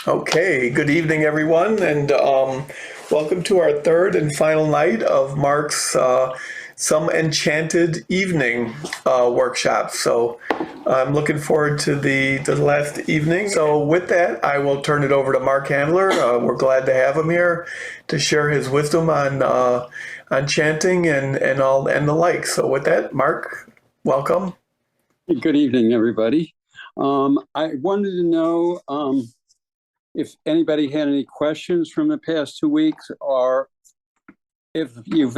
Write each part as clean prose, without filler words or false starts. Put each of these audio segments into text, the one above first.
Okay, good evening, everyone, and welcome to our third and final night of Mark's Some Enchanted Evening workshop. So I'm looking forward to the last evening. So with that, I will turn it over to Mark Handler. We're glad to have him here to share his wisdom on chanting and all and the like. So with that, Mark, welcome. Good evening, everybody. I wanted to know if anybody had any questions from the past 2 weeks, or if you've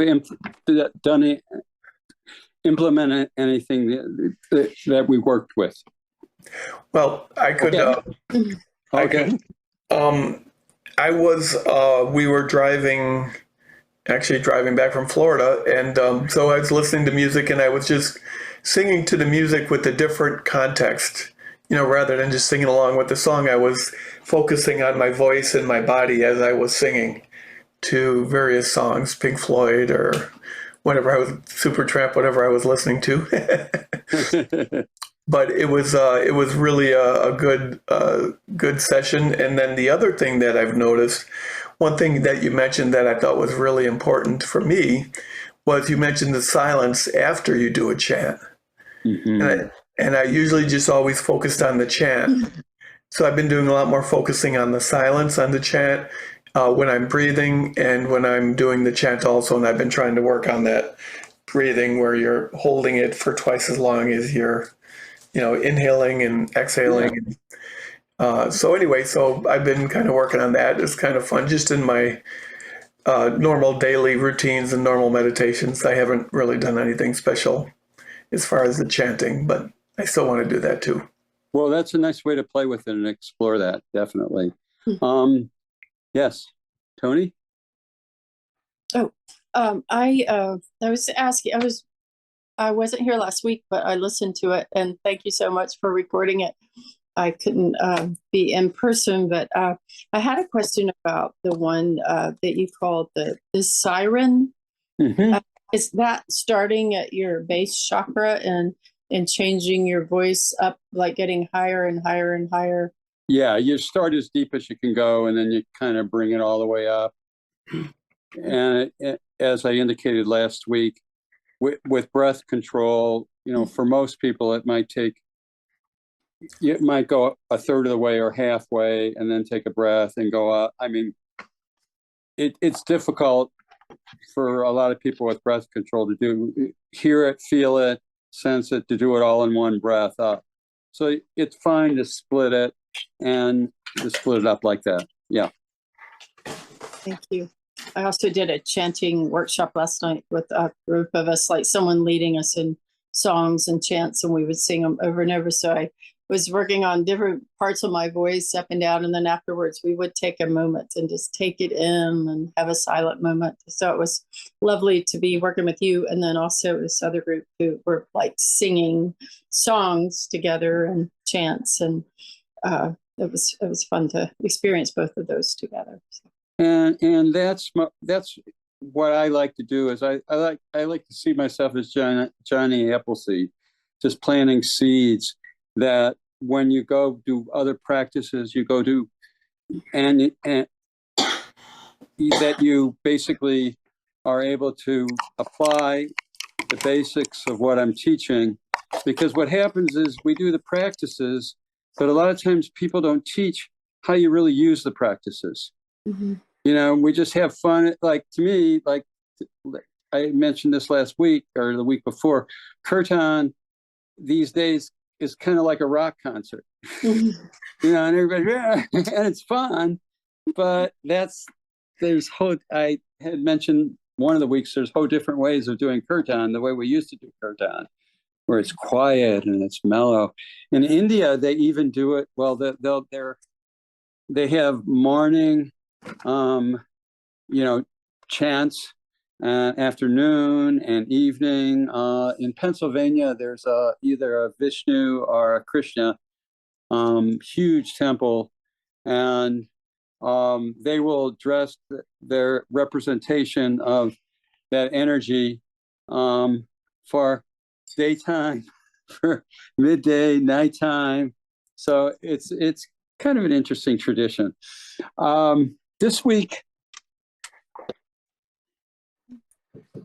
implemented anything that we worked with. Well, I could. Okay. I could. We were actually driving back from Florida, and so I was listening to music, and I was just singing to the music with a different context. Rather than just singing along with the song, I was focusing on my voice and my body as I was singing to various songs, Pink Floyd or whatever Supertramp, whatever I was listening to. But it was really a good session. And then the other thing that I've noticed, one thing that you mentioned that I thought was really important for me was you mentioned the silence after you do a chant. Mm-hmm. And I usually just always focused on the chant. So I've been doing a lot more focusing on the silence on the chant when I'm breathing and when I'm doing the chant also. And I've been trying to work on that breathing where you're holding it for twice as long as you're inhaling and exhaling. Yeah. So I've been kind of working on that. It's kind of fun, just in my normal daily routines and normal meditations. I haven't really done anything special as far as the chanting, but I still want to do that too. Well, that's a nice way to play with it and explore that, definitely. Yes, Tony? I was asking, I wasn't here last week, but I listened to it, and thank you so much for recording it. I couldn't be in person, but I had a question about the one that you called the siren. Mm-hmm. Is that starting at your base chakra and changing your voice up, like getting higher and higher and higher? Yeah, you start as deep as you can go, and then you kind of bring it all the way up. And as I indicated last week, with breath control, for most people, it might go a third of the way or halfway, and then take a breath and go up. I mean, it's difficult for a lot of people with breath control to hear it, feel it, sense it, to do it all in one breath up. So it's fine to split it and to split it up like that. Yeah. Thank you. I also did a chanting workshop last night with a group of us, like someone leading us in songs and chants, and we would sing them over and over. So I was working on different parts of my voice up and down, and then afterwards we would take a moment and just take it in and have a silent moment. So it was lovely to be working with you, and then also this other group who were like singing songs together and chants, and it was fun to experience both of those together. So. And that's what I like to do. Is I like to see myself as Johnny Appleseed, just planting seeds that when you go do other practices, you go do, and that you basically are able to apply the basics of what I'm teaching. Because what happens is we do the practices, but a lot of times people don't teach how you really use the practices. Mm-hmm. We just have fun. Like, to me, like I mentioned this last week or the week before, kirtan these days is kind of like a rock concert. Mm-hmm. And everybody, and it's fun, but I had mentioned one of the weeks, there's whole different ways of doing kirtan, the way we used to do kirtan, where it's quiet and it's mellow. In India, they even do it, well, they have morning, chants, afternoon and evening. In Pennsylvania, there's either a Vishnu or a Krishna huge temple, and they will dress their representation of that energy for daytime, for midday, nighttime. So it's kind of an interesting tradition. This week,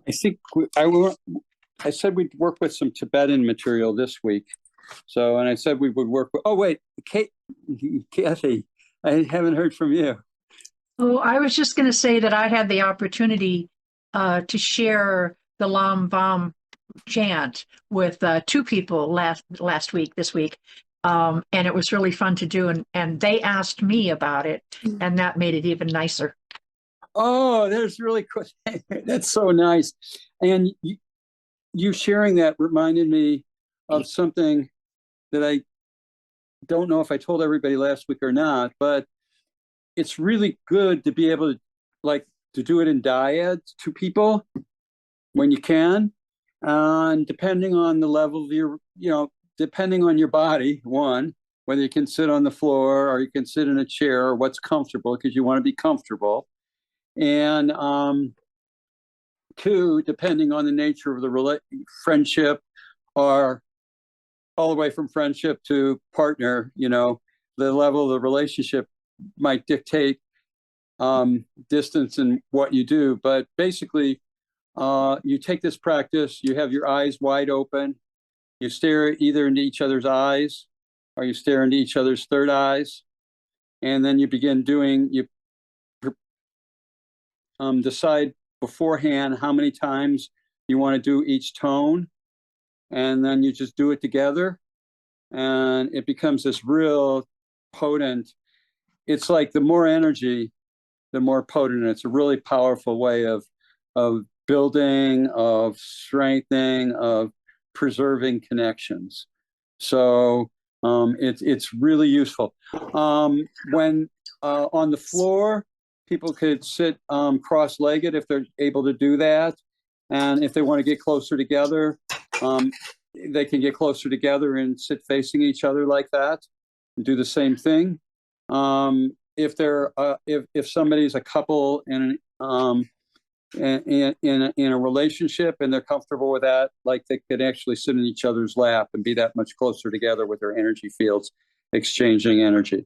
I think I said we'd work with some Tibetan material this week. So, and I said we would work with, oh, wait, Kathy, I haven't heard from you. Oh, I was just going to say that I had the opportunity to share the Lam Vam chant with two people last week, this week. And it was really fun to do. And they asked me about it, and that made it even nicer. Oh, that's really cool. That's so nice. And you sharing that reminded me of something that I don't know if I told everybody last week or not, but it's really good to be able to do it in dyads to people when you can. And depending on the level of your, depending on your body, one, whether you can sit on the floor or you can sit in a chair or what's comfortable, because you want to be comfortable. And two, depending on the nature of the friendship, or all the way from friendship to partner, the level of the relationship might dictate distance in what you do. But basically, you take this practice, you have your eyes wide open, you stare either into each other's eyes or you stare into each other's third eyes, and then you begin decide beforehand how many times you want to do each tone, and then you just do it together, and it becomes this real potent. It's like the more energy, the more potent. It's a really powerful way of building, of strengthening, of preserving connections. So it's really useful. When on the floor, people could sit cross-legged if they're able to do that. And if they want to get closer together, they can get closer together and sit facing each other like that and do the same thing. If somebody's a couple in a relationship and they're comfortable with that, like they could actually sit in each other's lap and be that much closer together with their energy fields exchanging energy.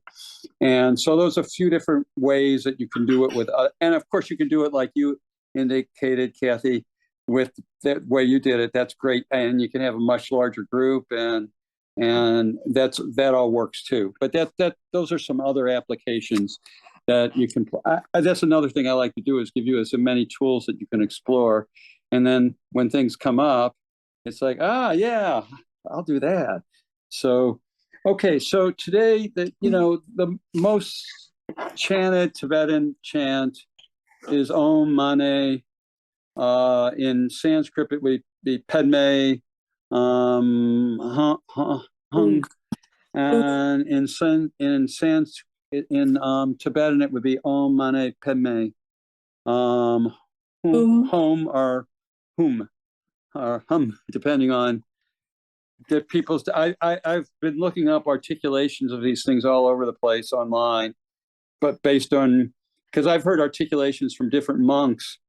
And so those are a few different ways that you can do it with, and of course you can do it like you indicated, Kathy, with the way you did it. That's great. And you can have a much larger group, and that all works too. But those are some other applications that you can, that's another thing I like to do, is give you as many tools that you can explore. And then when things come up, it's like, yeah, I'll do that. So, okay. So today, the most chanted Tibetan chant is Om Mane. In Sanskrit, it would be Padme, Hung, and in Tibetan, it would be Om Mane Padme, Hum or Hum or Hum, depending on the people's. I've been looking up articulations of these things all over the place online, but based on, because I've heard articulations from different monks.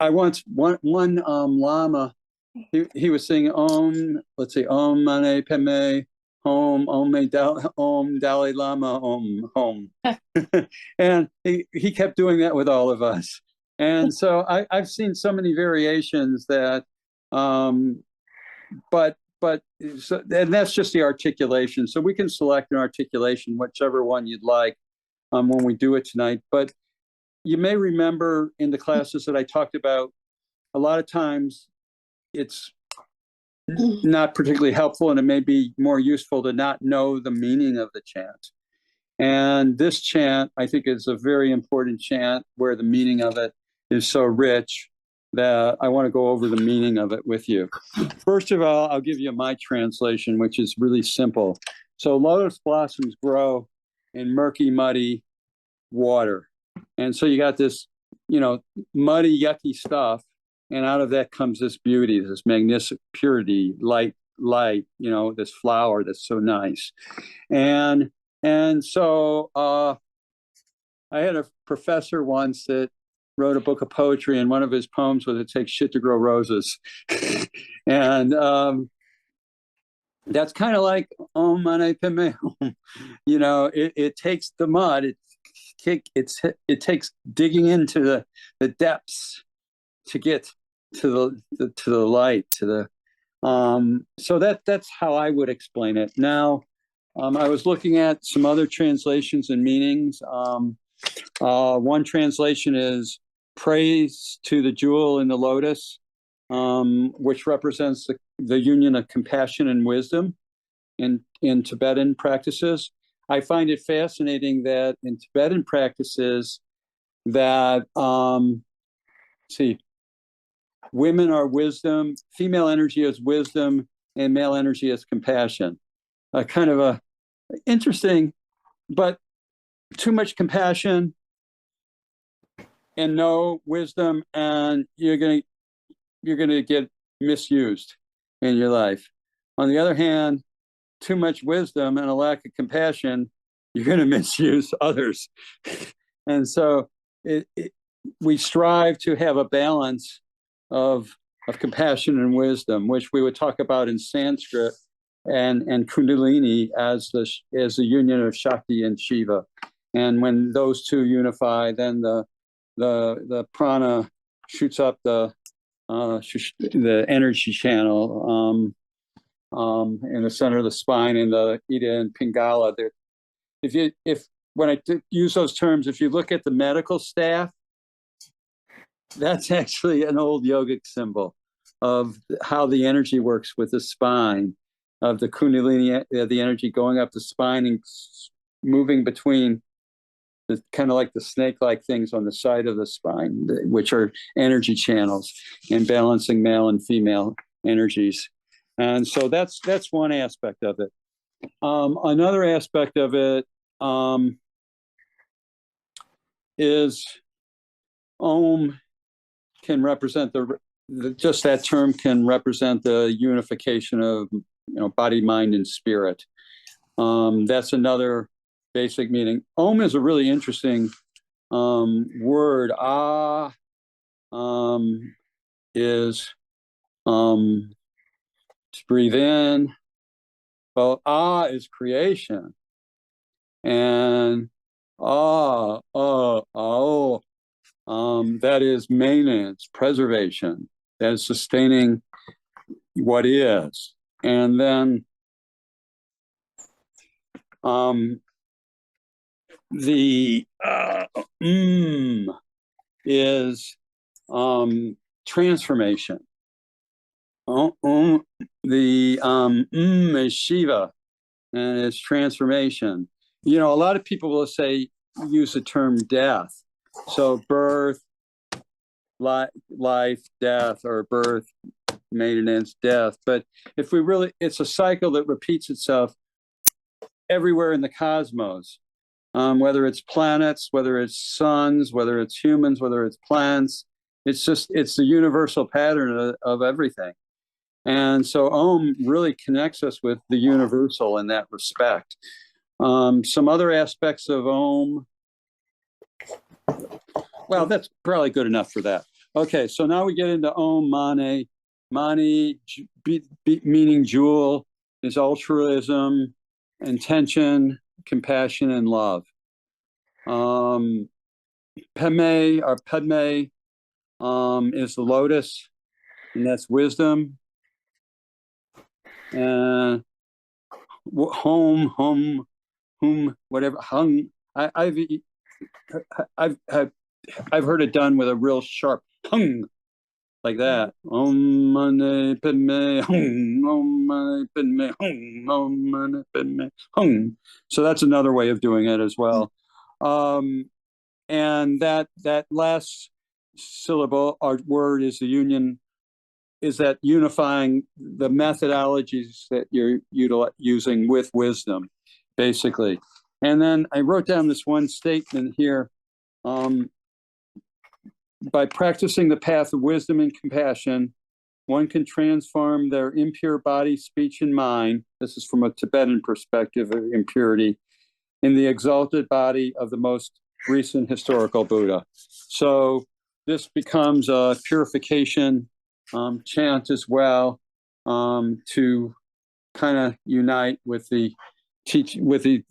I once one Lama, he was saying Om, let's see, Om Mane Padme, Om Dalai Lama, Om. And he kept doing that with all of us. And so I've seen so many variations that, and that's just the articulation. So we can select an articulation, whichever one you'd like, when we do it tonight. But you may remember in the classes that I talked about, a lot of times it's not particularly helpful, and it may be more useful to not know the meaning of the chant. And this chant, I think, is a very important chant where the meaning of it is so rich that I want to go over the meaning of it with you. First of all, I'll give you my translation, which is really simple. So lotus blossoms grow in murky, muddy water. And so you got this, muddy, yucky stuff. And out of that comes this beauty, this magnificent purity, light, this flower that's so nice. And so I had a professor once that wrote a book of poetry, and one of his poems was "It Takes Shit to Grow Roses." And that's kind of like Om Mani Padme Hum. You know, it takes the mud. It takes digging into the depths to get to the light, to the so that's how I would explain it. Now, I was looking at some other translations and meanings. One translation is praise to the jewel in the lotus, which represents the union of compassion and wisdom in Tibetan practices. I find it fascinating that in Tibetan practices that see, women are wisdom, female energy is wisdom, and male energy is compassion. Kind of a interesting, but too much compassion and no wisdom, and you're gonna get misused in your life. On the other hand, too much wisdom and a lack of compassion, you're gonna misuse others. And so we strive to have a balance of compassion and wisdom, which we would talk about in Sanskrit and Kundalini as the union of Shakti and Shiva. And when those two unify, then the prana shoots up the energy channel in the center of the spine in the Ida and Pingala. When I use those terms, if you look at the medical staff, that's actually an old yogic symbol of how the energy works with the spine, of the Kundalini, the energy going up the spine and moving between the kind of like the snake-like things on the side of the spine, which are energy channels, and balancing male and female energies. And so that's one aspect of it. Another aspect of it is Om can represent just that term can represent the unification of body, mind, and spirit. That's another basic meaning. Om is a really interesting word. Is to breathe in. Well, is creation, and that is maintenance, preservation, that is sustaining what is. And then the is transformation. The is Shiva, and it's transformation. A lot of people will use the term death. So birth, life, death, or birth, maintenance, death. But if we really, it's a cycle that repeats itself everywhere in the cosmos, whether it's planets, whether it's suns, whether it's humans, whether it's plants. It's the universal pattern of everything. And so Om really connects us with the universal in that respect. Some other aspects of Om, well, that's probably good enough for that. Okay, so now we get into Om Mani. Mani, meaning jewel, is altruism, intention, compassion, and love. Padme is the lotus, and that's wisdom. And hum, whatever, hung. I've heard it done with a real sharp hung, like that. Om mani padme hum, om mani padme hum, om mani padme hum. So that's another way of doing it as well. And that last syllable or word is the union. Is that unifying the methodologies that you're using with wisdom, basically. And then I wrote down this one statement here. By practicing the path of wisdom and compassion, one can transform their impure body, speech, and mind. This is from a Tibetan perspective of impurity, in the exalted body of the most recent historical Buddha. So this becomes a purification chant as well, to kind of unite with the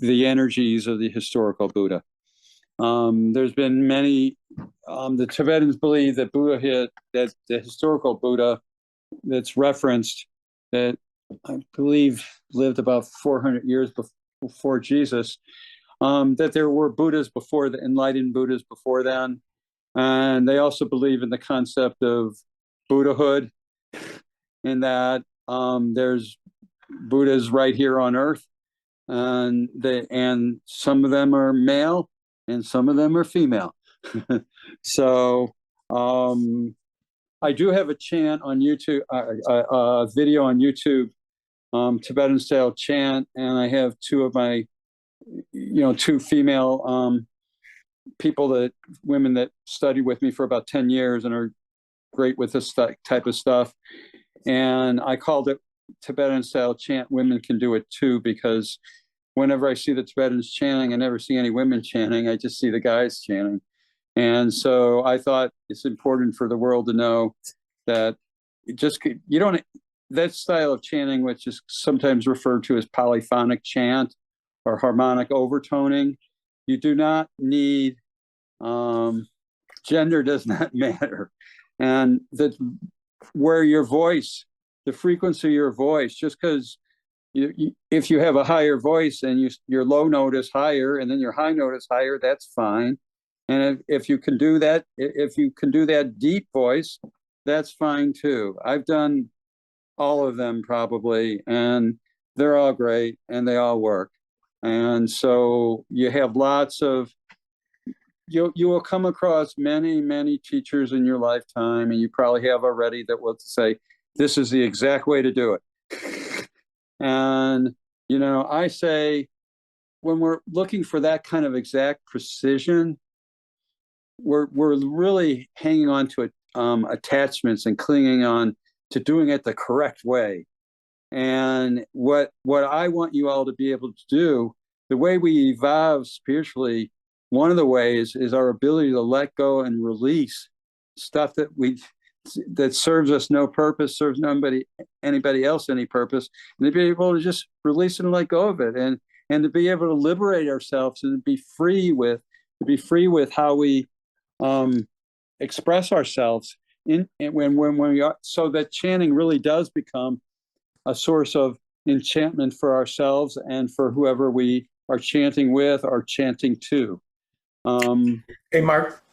energies of the historical Buddha. There's been many. The Tibetans believe that that the historical Buddha that's referenced, that I believe lived about 400 years before Jesus, that there were Buddhas before, the enlightened Buddhas before then. And they also believe in the concept of Buddhahood, in that there's Buddhas right here on earth, and some of them are male and some of them are female. So I do have a chant on YouTube, a video on YouTube, Tibetan style chant, and I have two of my, two female women that study with me for about 10 years and are great with this type of stuff. And I called it Tibetan style chant, women can do it too, because whenever I see the Tibetans chanting, I never see any women chanting. I just see the guys chanting. And so I thought it's important for the world to know that that style of chanting, which is sometimes referred to as polyphonic chant or harmonic overtoning, you do not need, gender does not matter. And that where your voice, the frequency of your voice, just because if you have a higher voice and your low note is higher and then your high note is higher, that's fine. And if you can do that, deep voice, that's fine too. I've done all of them probably, and they're all great and they all work. And so you have lots of, you will come across many, many teachers in your lifetime, and you probably have already, that will say, this is the exact way to do it. And, I say, when we're looking for that kind of exact precision, we're really hanging on to attachments and clinging on to doing it the correct way. And what I want you all to be able to do, the way we evolve spiritually, one of the ways is our ability to let go and release stuff that serves us no purpose, serves anybody else any purpose, and to be able to just release and let go of it, and to be able to liberate ourselves and to be free with how we express ourselves when we are, so that chanting really does become a source of enchantment for ourselves and for whoever we are chanting with or chanting to. Hey, Mark,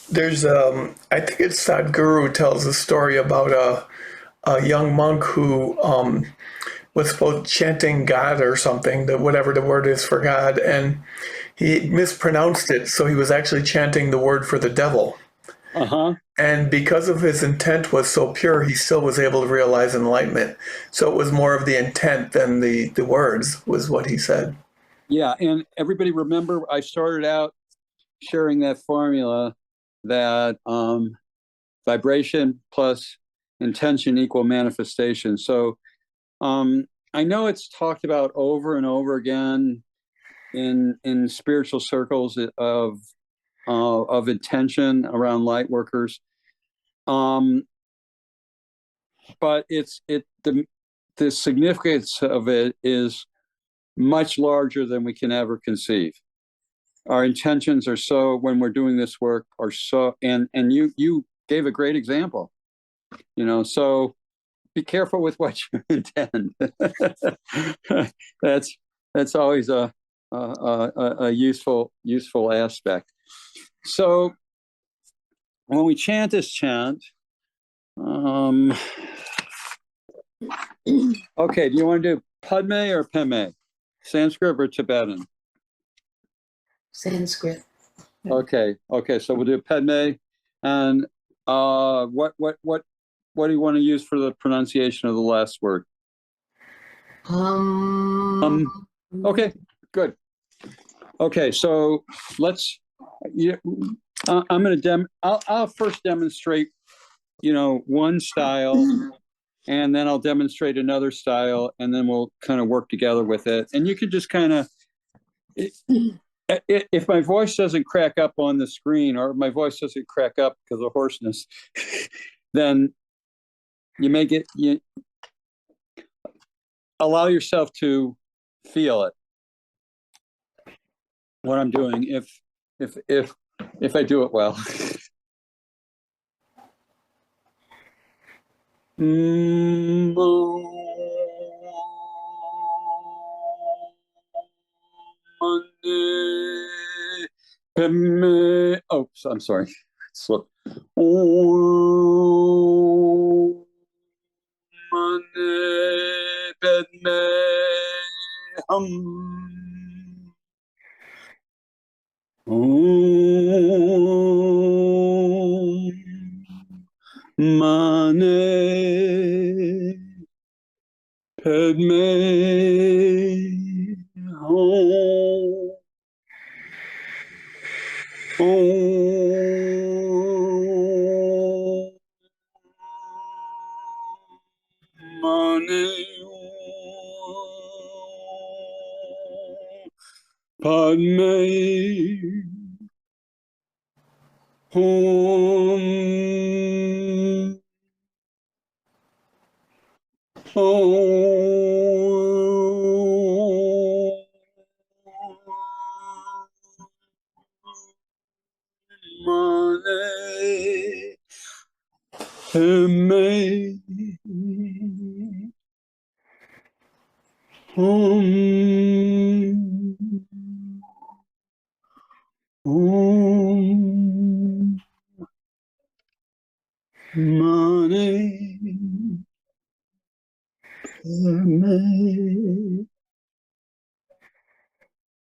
there's, I think it's Sadhguru tells a story about a young monk who was supposed chanting God or something, whatever the word is for God, and he mispronounced it, so he was actually chanting the word for the devil. Uh-huh. And because of his intent was so pure, he still was able to realize enlightenment. So it was more of the intent than the words, was what he said. Yeah, and everybody remember, I started out sharing that formula that vibration plus intention equal manifestation. So I know it's talked about over and over again in spiritual circles of intention around light workers. But the significance of it is much larger than we can ever conceive. Our intentions are so, when we're doing this work, are so, and you gave a great example, so be careful with what you intend. That's always a useful aspect. So when we chant this chant, okay, do you want to do Padme or Peme? Sanskrit or Tibetan? Sanskrit. Okay, so we'll do Padme. And what do you want to use for the pronunciation of the last word? Okay, good. Okay, so let's. I'm going to I'll first demonstrate, one style, and then I'll demonstrate another style, and then we'll kind of work together with it. And you can just kind of, if my voice doesn't crack up on the screen, or my voice doesn't crack up because of hoarseness, then you may get allow yourself to feel it. What I'm doing, if I do it well. Oh, I'm sorry. Slip. Mane Padme Hum Om Mane Padme Hum Om Mane Padme Hum Om Mane Padme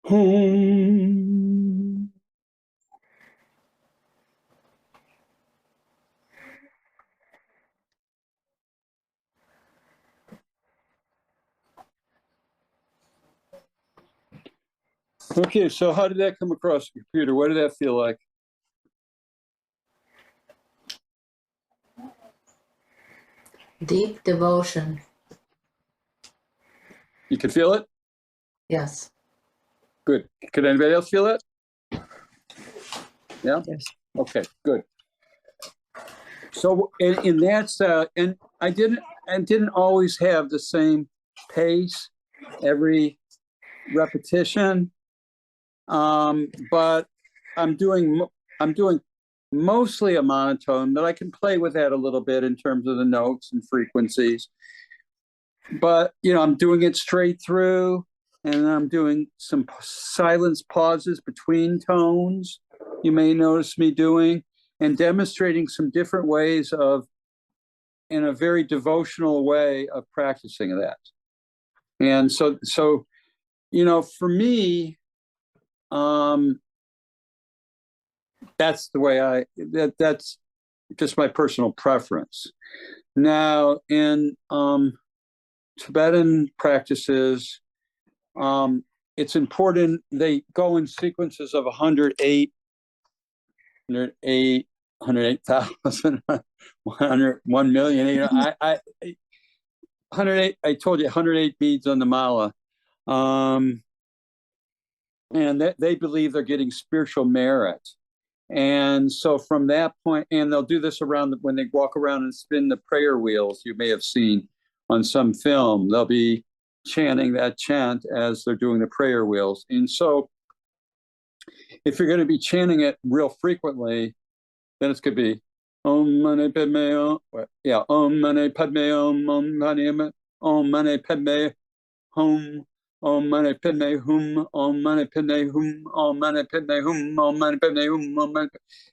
Hum. Okay, so how did that come across the computer? What did that feel like? Deep devotion. You could feel it? Yes. Good. Could anybody else feel it? Yeah? Yes. Okay, good. So in that, and I didn't always have the same pace every repetition, but I'm doing mostly a monotone, but I can play with that a little bit in terms of the notes and frequencies. But I'm doing it straight through, and I'm doing some silence pauses between tones. You may notice me doing, and demonstrating some different ways of, in a very devotional way, of practicing that. And so for me, that's the way that's just my personal preference. Now, in Tibetan practices, it's important they go in sequences of 108, 108,000, 1 million. 108. I told you 108 beads on the mala, and they believe they're getting spiritual merit. And so from that point, and they'll do this when they walk around and spin the prayer wheels. You may have seen on some film, they'll be chanting that chant as they're doing the prayer wheels. And so if you're going to be chanting it real frequently, then it's going to be Om Mani Padme Om. Yeah, Om Mani Padme Om, Om Mani Padme Hum, Om Mani Padme Hum, Om Mani Padme Hum, Om Mani Padme Hum, Om Mani Padme Hum, Om Mani.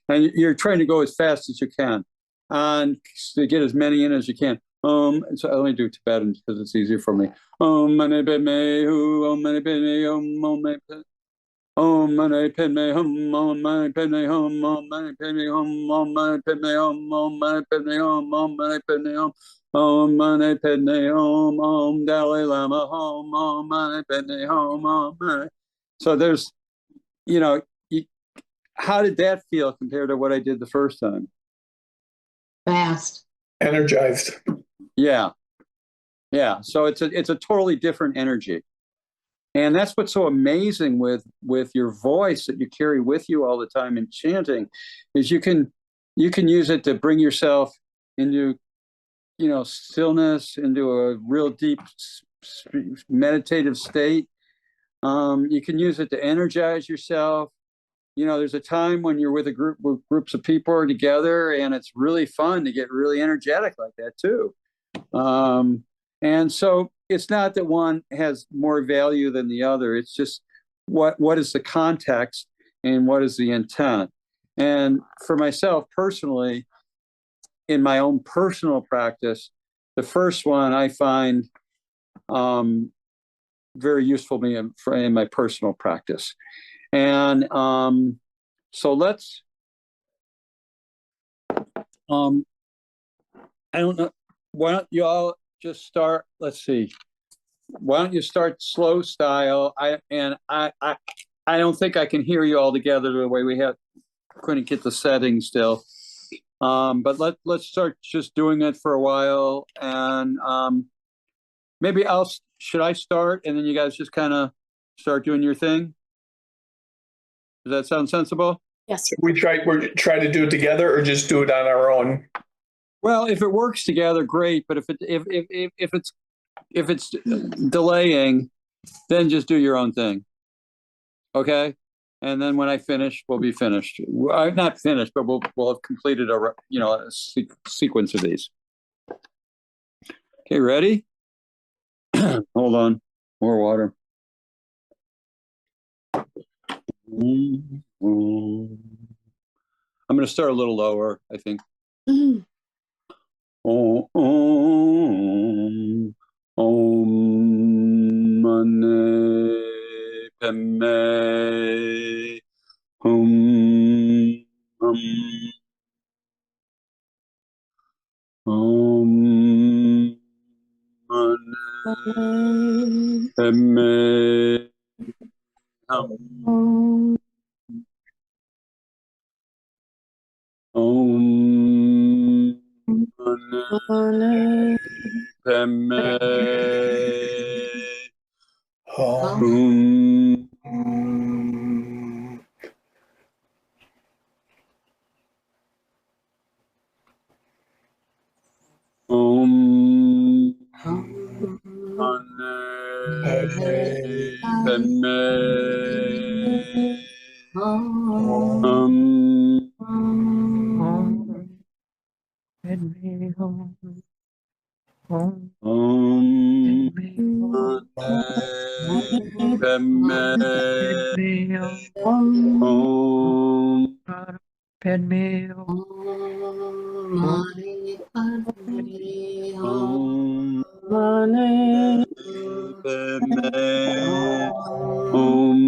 And you're trying to go as fast as you can, and to get as many in as you can. So I only do Tibetan because it's easier for me. Om Mani Padme Hum, Om Mani Padme Hum, Om Mani Padme. Om Mani Padme Hum, Om Mani Padme Hum, Om Mani Padme Hum, Om Mani Padme Hum, Om Mani Padme Hum, Om Mani Padme Hum, Om Mani Padme Hum, Om Dalai Lama Hum, Om Mani Padme Hum, Om Mani. So there's, how did that feel compared to what I did the first time? Fast. Energized. Yeah. So it's a totally different energy. And that's what's so amazing with your voice that you carry with you all the time in chanting, is you can use it to bring yourself into, stillness, into a real deep meditative state. You can use it to energize yourself. You know, there's a time when you're with a group, with groups of people are together, and it's really fun to get really energetic like that too. And so it's not that one has more value than the other. It's just what is the context and what is the intent. And for myself personally, in my own personal practice, the first one I find very useful to me in my personal practice. And so let's, I don't know, why don't you all just start, let's see, why don't you start slow style? I don't think I can hear you all together the way we couldn't get the settings still. But let's start just doing it for a while, and maybe should I start and then you guys just kind of start doing your thing? Does that sound sensible? Yes. We try to do it together or just do it on our own. Well, if it works together, great. But if it's delaying, then just do your own thing. Okay. And then when I finish, we'll be finished. Not finished, but we'll have completed a sequence of these. Okay, ready? Hold on, more water. I'm going to start a little lower, I think. Om mane padme hum om mane padme hum om mane padme hum Om mane padme Om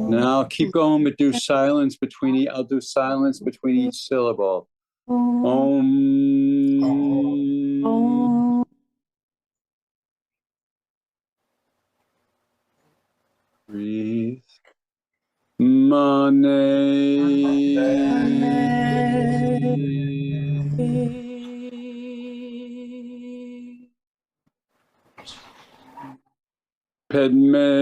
Now keep going, but do silence between I'll do silence between each syllable. Om. Breathe. Padme.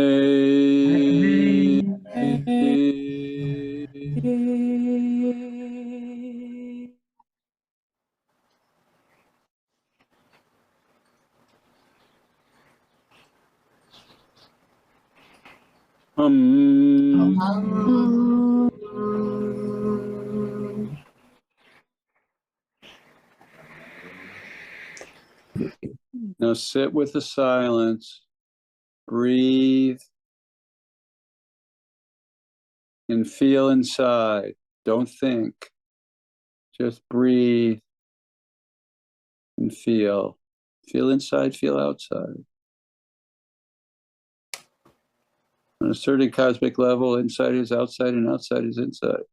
Now sit with the silence, breathe, and feel inside. Don't think, just breathe and feel. Feel inside, feel outside. On a certain cosmic level, inside is outside and outside is inside.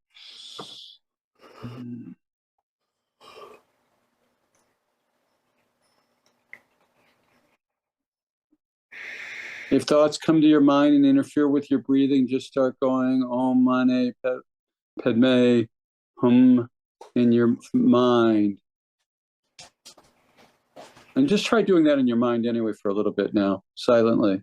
If thoughts come to your mind and interfere with your breathing, just start going Om Mani Padme Hum in your mind. And just try doing that in your mind anyway for a little bit now, silently.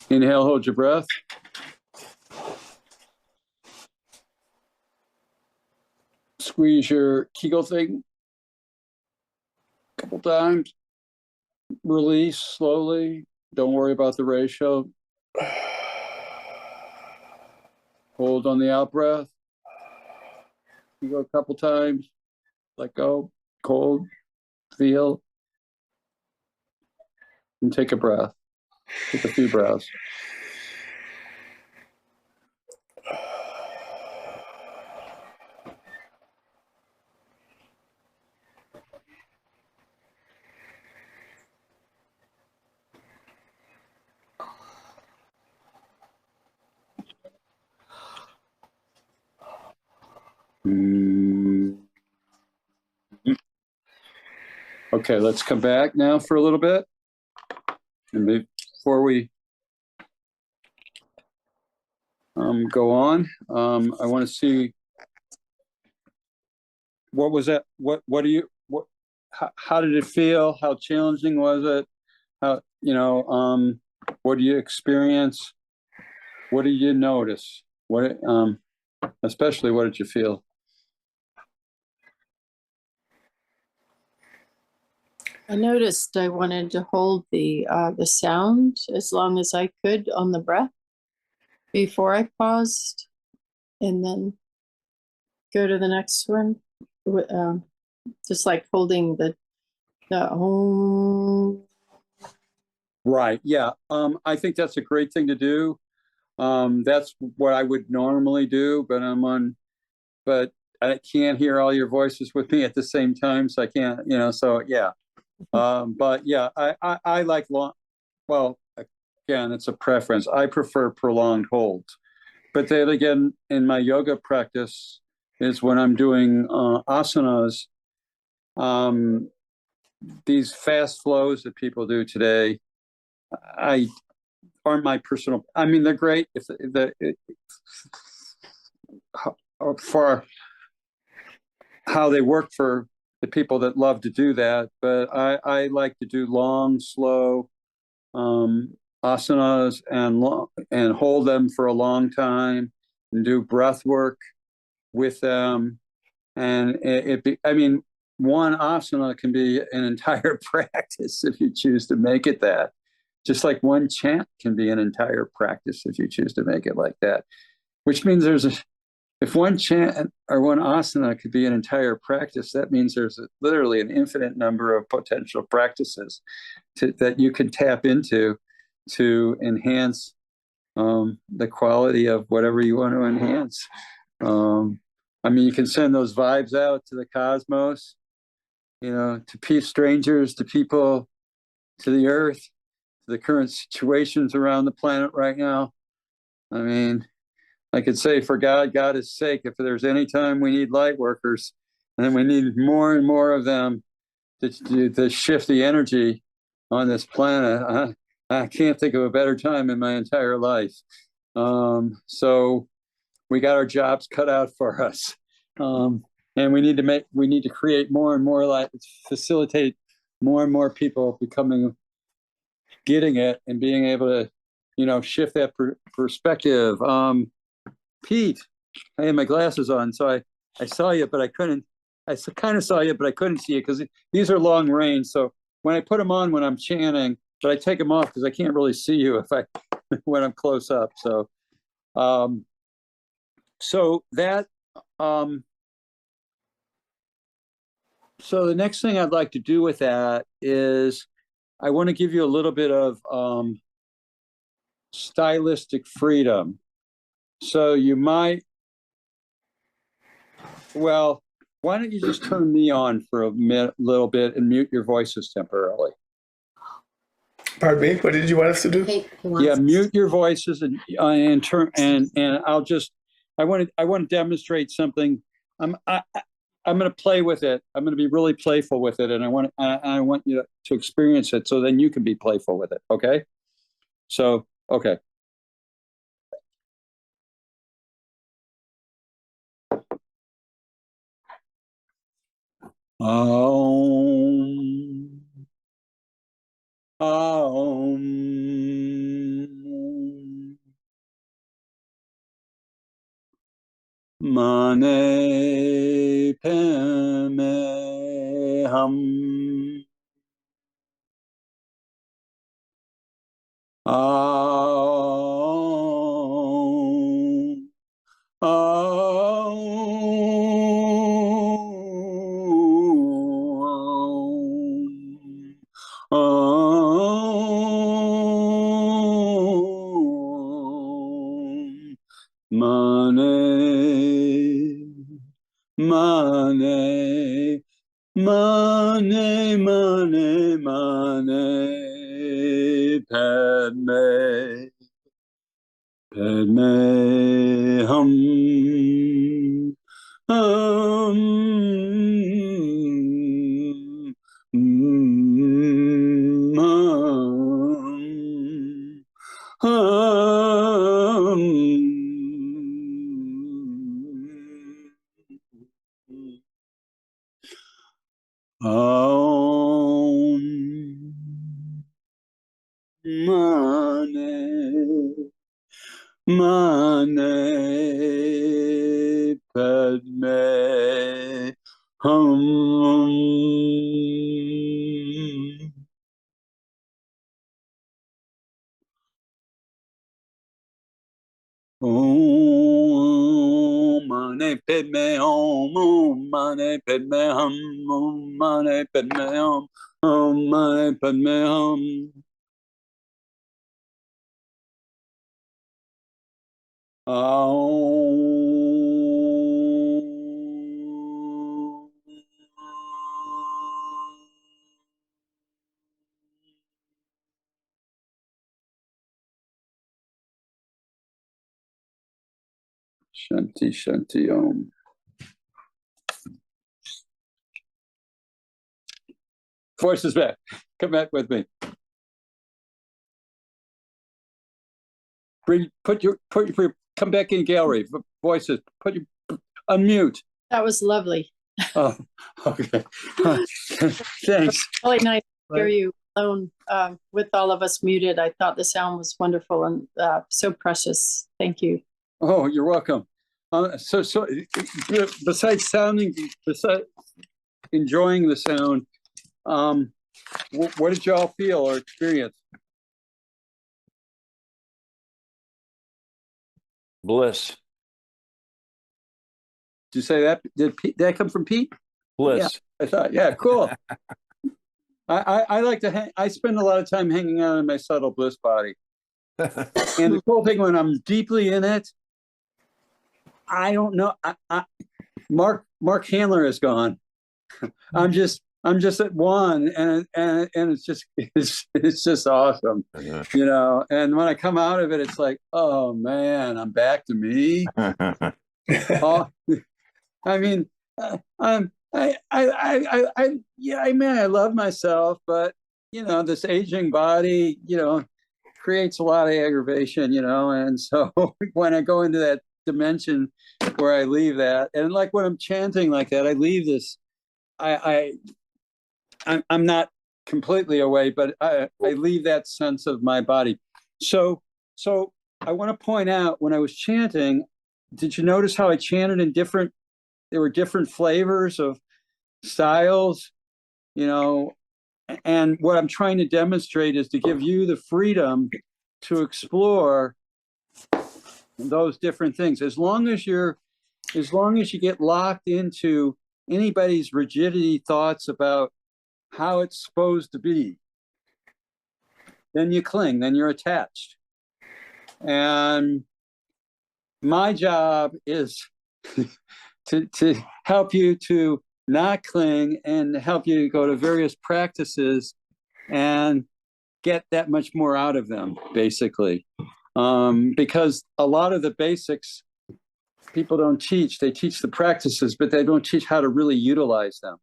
Inhale, hold your breath. Squeeze your Kegel thing a couple times. Release slowly. Don't worry about the ratio. Hold on the out breath. You go a couple times. Let go. Cold. Feel. And take a breath. Take a few breaths. Okay, let's come back now for a little bit. And before we go on, I want to see, what was that? What do you, how did it feel? How challenging was it? How, what do you experience? What did you notice? What, especially what did you feel? I noticed I wanted to hold the sound as long as I could on the breath before I paused, and then go to the next one. Just like holding the home. Right. Yeah. I think that's a great thing to do. That's what I would normally do, but I can't hear all your voices with me at the same time, so I can't, so yeah. But yeah, I like long, well, again, it's a preference. I prefer prolonged holds. But then again, in my yoga practice is when I'm doing asanas, these fast flows that people do today, aren't my personal, I mean, they're great for how they work for the people that love to do that, but I like to do long, slow asanas and hold them for a long time and do breath work with them. And one asana can be an entire practice if you choose to make it that. Just like one chant can be an entire practice if you choose to make it like that. Which means if one chant or one asana could be an entire practice, that means there's literally an infinite number of potential practices that you can tap into to enhance the quality of whatever you want to enhance. You can send those vibes out to the cosmos, to peace strangers, to people, to the earth, to the current situations around the planet right now. I mean, I could say, for God's sake, if there's any time we need light workers, and we need more and more of them to shift the energy on this planet, I can't think of a better time in my entire life. So we got our jobs cut out for us. And we need to create more and more light, facilitate more and more people getting it and being able to, shift that perspective. Pete, I had my glasses on, so I saw you, but I couldn't. I kind of saw you, but I couldn't see you because these are long range. So when I put them on when I'm chanting, but I take them off because I can't really see you when I'm close up. So, so the next thing I'd like to do with that is I want to give you a little bit of stylistic freedom. So you might, well, why don't you just turn me on for a little bit and mute your voices temporarily? Pardon me, what did you want us to do? He wants Yeah, us- mute your voices and turn and I'll just I want to demonstrate something. I'm going to play with it. I'm going to be really playful with it, and I want you to experience it, so then you can be playful with it. Okay? So okay. Mane peme hum aum aum aum Mane Mane, mane, mane, mane, padme, padme, hum, hum, hum, Aum Mane Mane Padme Hum Om Mane Padme Om Mane Padme Hum Mane Padme Om Mane Padme Hum Aum Shanti Shanti Om. Voices back. Come back with me. Come back in gallery. Voices. Unmute. That was lovely. Oh, okay. Thanks. Really nice to hear you alone with all of us muted. I thought the sound was wonderful and so precious. Thank you. Oh, you're welcome. So besides enjoying the sound, what did y'all feel or experience? Bliss. Did you say that? Did that come from Pete? Bliss. I thought, yeah, cool. I like to I spend a lot of time hanging out in my subtle bliss body. And the cool thing when I'm deeply in it, I don't know. Mark Handler is gone. I'm just at one, and it's just awesome, you know. And when I come out of it, it's like, oh man, I'm back to me. Oh, I mean, I love myself, but you know, this aging body, you know, creates a lot of aggravation, you know. And so when I go into that dimension where I leave that, and like when I'm chanting like that, I leave this. I'm not completely away, but I leave that sense of my body. So I want to point out when I was chanting, did you notice how I chanted in there were different flavors of styles, you know, and what I'm trying to demonstrate is to give you the freedom to explore those different things. As long as you get locked into anybody's rigidity thoughts about how it's supposed to be, then you cling, then you're attached. And my job is to help you to not cling and help you go to various practices and get that much more out of them, basically. Because a lot of the basics people don't teach. They teach the practices, but they don't teach how to really utilize them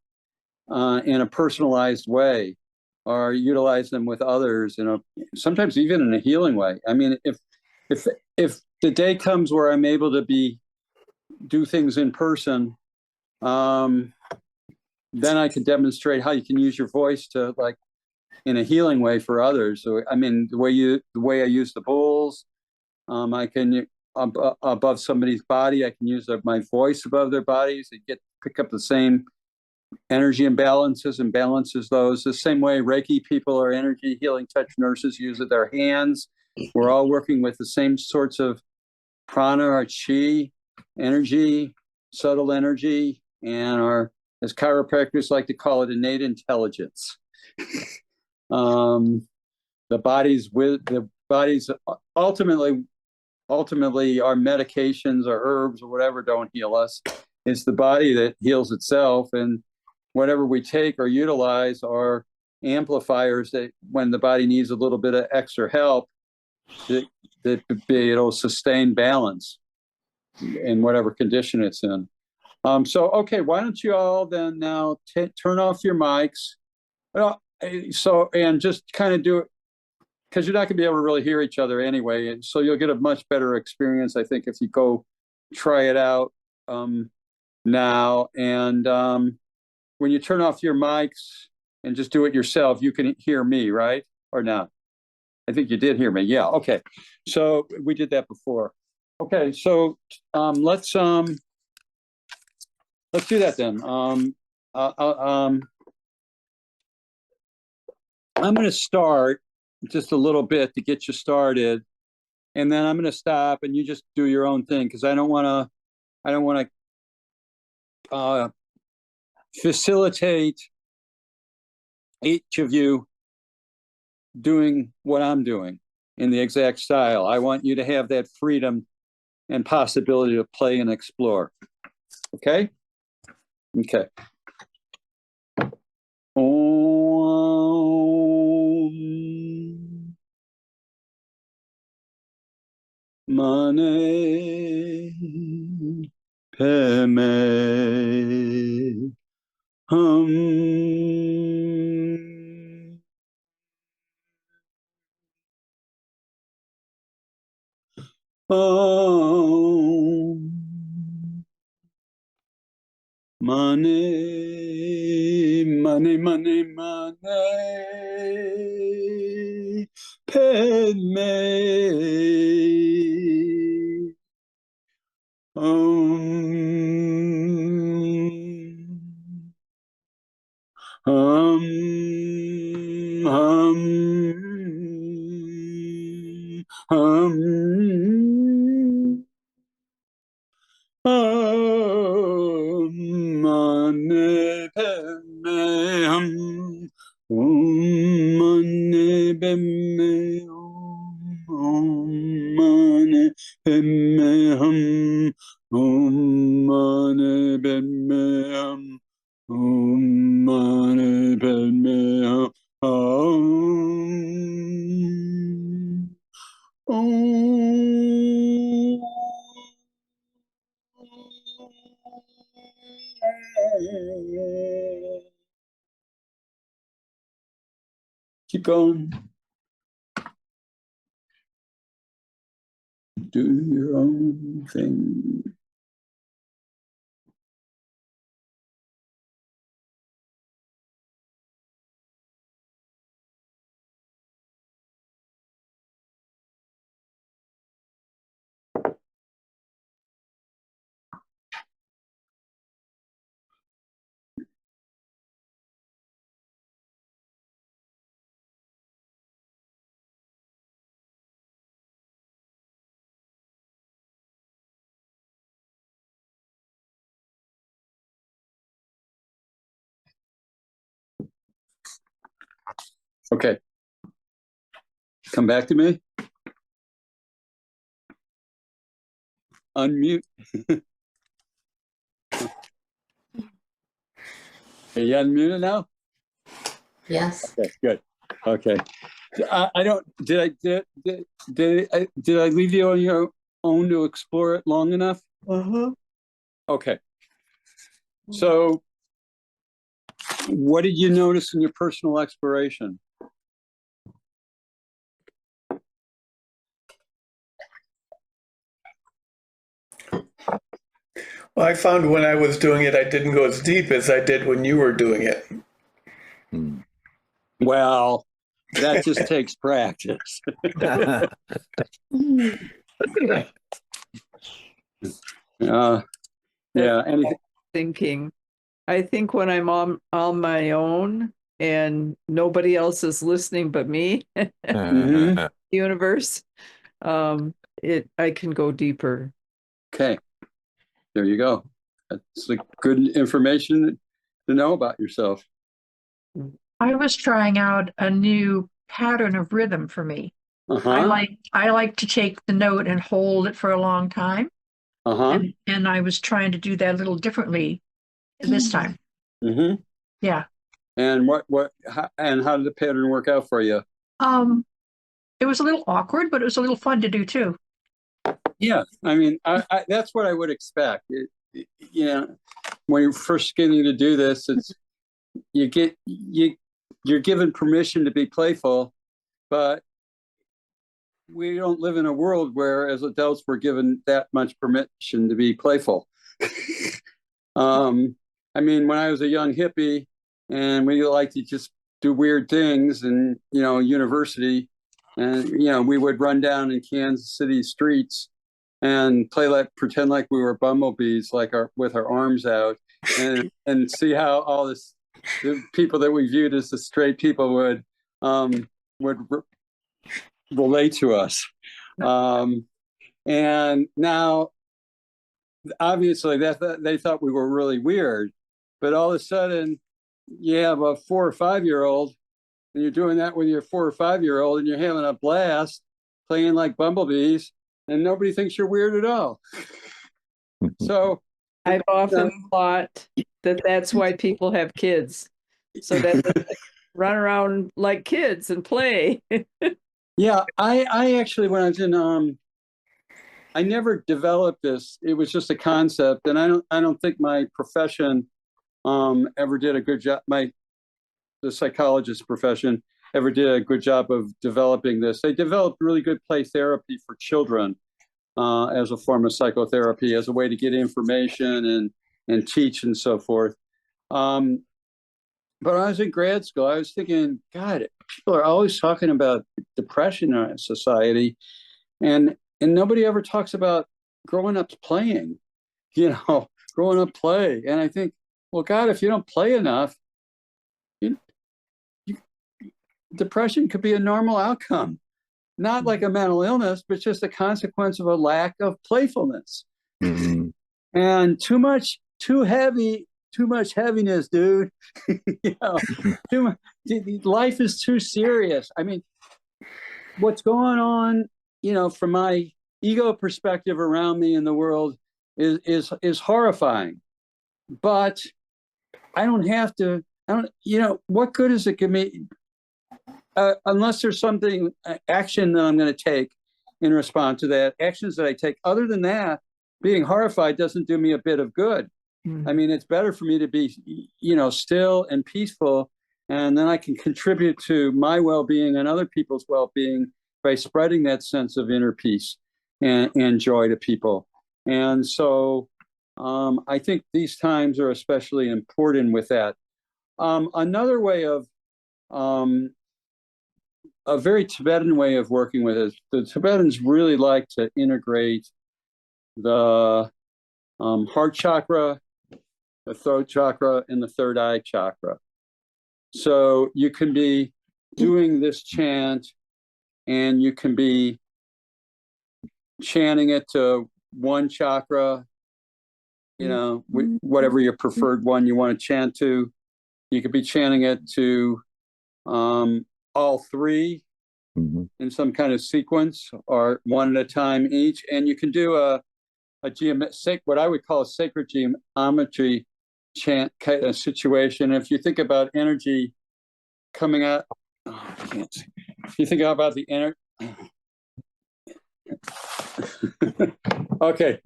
in a personalized way, or utilize them with others, sometimes even in a healing way. I mean, if the day comes where I'm able to do things in person, then I can demonstrate how you can use your voice to, like, in a healing way for others. So, I mean, the way I use the bowls, I can above somebody's body, I can use my voice above their bodies and pick up the same energy imbalances and balances those. The same way Reiki people or energy healing touch nurses use their hands. We're all working with the same sorts of prana or chi, energy, subtle energy, and as chiropractors like to call it, innate intelligence. The body's ultimately our medications or herbs or whatever don't heal us. It's the body that heals itself, and whatever we take or utilize are amplifiers that when the body needs a little bit of extra help, it'll sustain balance in whatever condition it's in. So, okay, why don't you all then now turn off your mics? And just kind of do it, because you're not going to be able to really hear each other anyway. And so you'll get a much better experience, I think, if you go try it out now. And when you turn off your mics and just do it yourself, you can hear me, right? Or not? I think you did hear me. Yeah. Okay. So we did that before. Okay. So let's do that then. I'm going to start just a little bit to get you started, and then I'm going to stop, and you just do your own thing, because I don't want to facilitate each of you doing what I'm doing in the exact style. I want you to have that freedom and possibility to play and explore. Okay? Okay. Om Mane Padme Hum. Om Mane Padme Hum Hum Hum Mane Padme Hum Mane Padme Mane Padme Hum Mane Padme Hum Mane Padme Hum Keep going. Do your own thing. Okay. Come back to me. Unmute. Are you unmuted now? Yes. Okay, good. Okay. I don't. Did I leave you on your own to explore it long enough? Okay. So, what did you notice in your personal exploration? Well, I found when I was doing it, I didn't go as deep as I did when you were doing it. Well, that just takes practice. Yeah. Anything? Thinking. I think when I'm on my own and nobody else is listening but me, Mhm. universe, I can go deeper. Okay. There you go. That's like good information to know about yourself. I was trying out a new pattern of rhythm for me. Uh-huh. I like to take the note and hold it for a long time. Uh-huh. And I was trying to do that a little differently this time. Mm-hmm. Yeah. And how did the pattern work out for you? It was a little awkward, but it was a little fun to do too. Yeah, I mean, that's what I would expect. You know, when you're first getting to do this, you're given permission to be playful, but we don't live in a world where, as adults, we're given that much permission to be playful. I mean, when I was a young hippie, and we liked to just do weird things, and university, and we would run down in Kansas City streets and pretend like we were bumblebees, with our arms out, and see how all the people that we viewed as the straight people would relate to us. And now, obviously, they thought we were really weird, but all of a sudden, you have a 4 or 5-year-old, and you're doing that with your 4 or 5-year-old, and you're having a blast playing like bumblebees, and nobody thinks you're weird at all. So I've often thought that that's why people have kids, so that they can run around like kids and play. yeah, I actually, when I was in I never developed this. It was just a concept, and I don't think my profession ever did a good job. The psychologist profession ever did a good job of developing this. They developed really good play therapy for children as a form of psychotherapy, as a way to get information and teach and so forth. But when I was in grad school, I was thinking, God, people are always talking about depression in our society, and nobody ever talks about growing up playing, growing up play. And I think, well, God, if you don't play enough, depression could be a normal outcome, not like a mental illness, but just a consequence of a lack of playfulness. Mm-hmm. And too much heaviness, dude. Too much. Life is too serious. I mean, what's going on, from my ego perspective around me in the world is horrifying. But I don't have to. What good is it give me? Unless there's something action that I'm going to take in response to that, actions that I take. Other than that, being horrified doesn't do me a bit of good. I mean, it's better for me to be, still and peaceful, and then I can contribute to my well-being and other people's well-being by spreading that sense of inner peace and joy to people. And so I think these times are especially important with that. Another way of a very Tibetan way of working with it. The Tibetans really like to integrate the heart chakra, the throat chakra, and the third eye chakra. So you can be doing this chant, and you can be chanting it to one chakra, whatever your preferred one you want to chant to. You could be chanting it to all three, Mhm. in some kind of sequence or one at a time each. And you can do a what I would call a sacred geometry chant kind of situation. If you think about energy coming out, oh, I can't see. If you think about the energy, okay,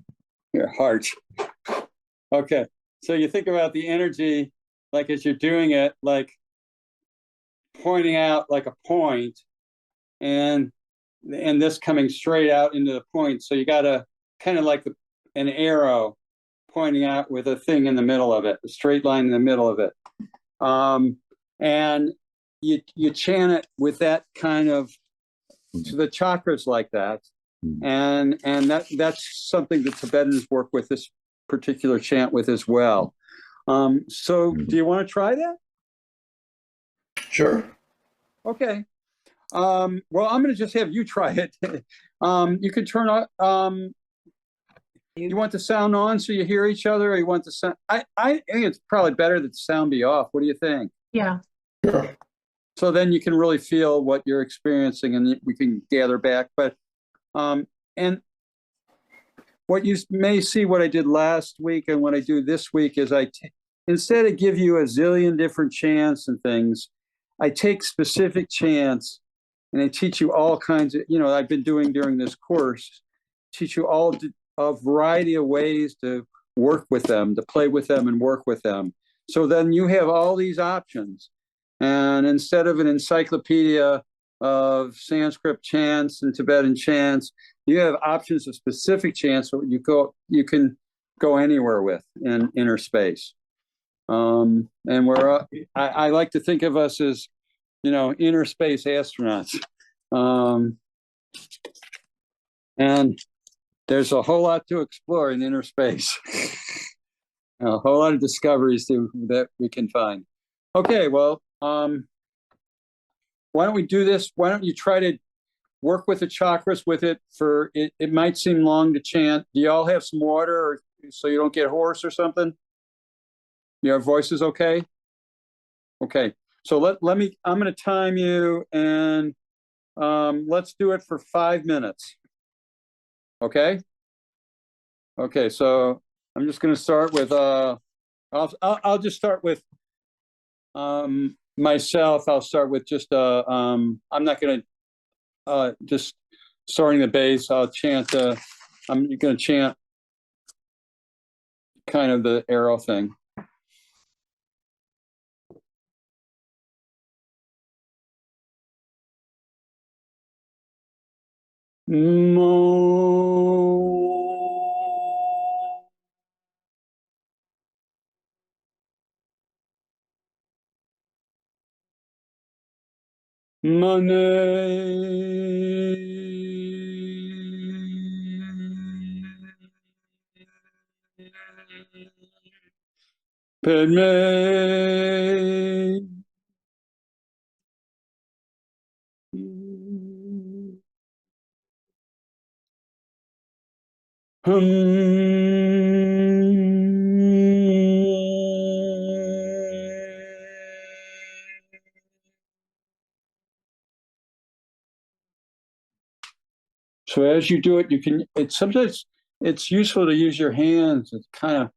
your heart. Okay, so you think about the energy, like as you're doing it, like pointing out like a point, and this coming straight out into the point. So you got to kind of like an arrow pointing out with a thing in the middle of it, a straight line in the middle of it. And you chant it with that kind of to the chakras like that. And that's something that Tibetans work with this particular chant with as well. So do you want to try that? Sure. Okay. Well, I'm going to just have you try it. You can turn on. You want the sound on so you hear each other, or you want the sound? I think it's probably better that the sound be off. What do you think? Yeah. Sure. So then you can really feel what you're experiencing, and we can gather back. But and what you may see, what I did last week and what I do this week is instead of give you a zillion different chants and things, I take specific chants and I teach you all kinds of, I've been doing during this course, teach you all a variety of ways to work with them, to play with them and work with them. So then you have all these options. And instead of an encyclopedia of Sanskrit chants and Tibetan chants, you have options of specific chants so you can go anywhere with in inner space. And I like to think of us as, inner space astronauts. And there's a whole lot to explore in inner space. A whole lot of discoveries that we can find. Okay, well, why don't we do this? Why don't you try to work with the chakras with it for it? It might seem long to chant. Do y'all have some water, or so you don't get hoarse or something? Your voice is okay? Okay, so let me. I'm going to time you, and let's do it for 5 minutes. Okay. Okay, so I'm just going to start with. I'll just start with. Myself, I'll start with just. I'm not going to. Just starting the bass. I'll chant. I'm going to chant. Kind of the arrow thing. Padme. So as you do it, sometimes it's useful to use your hands to kind of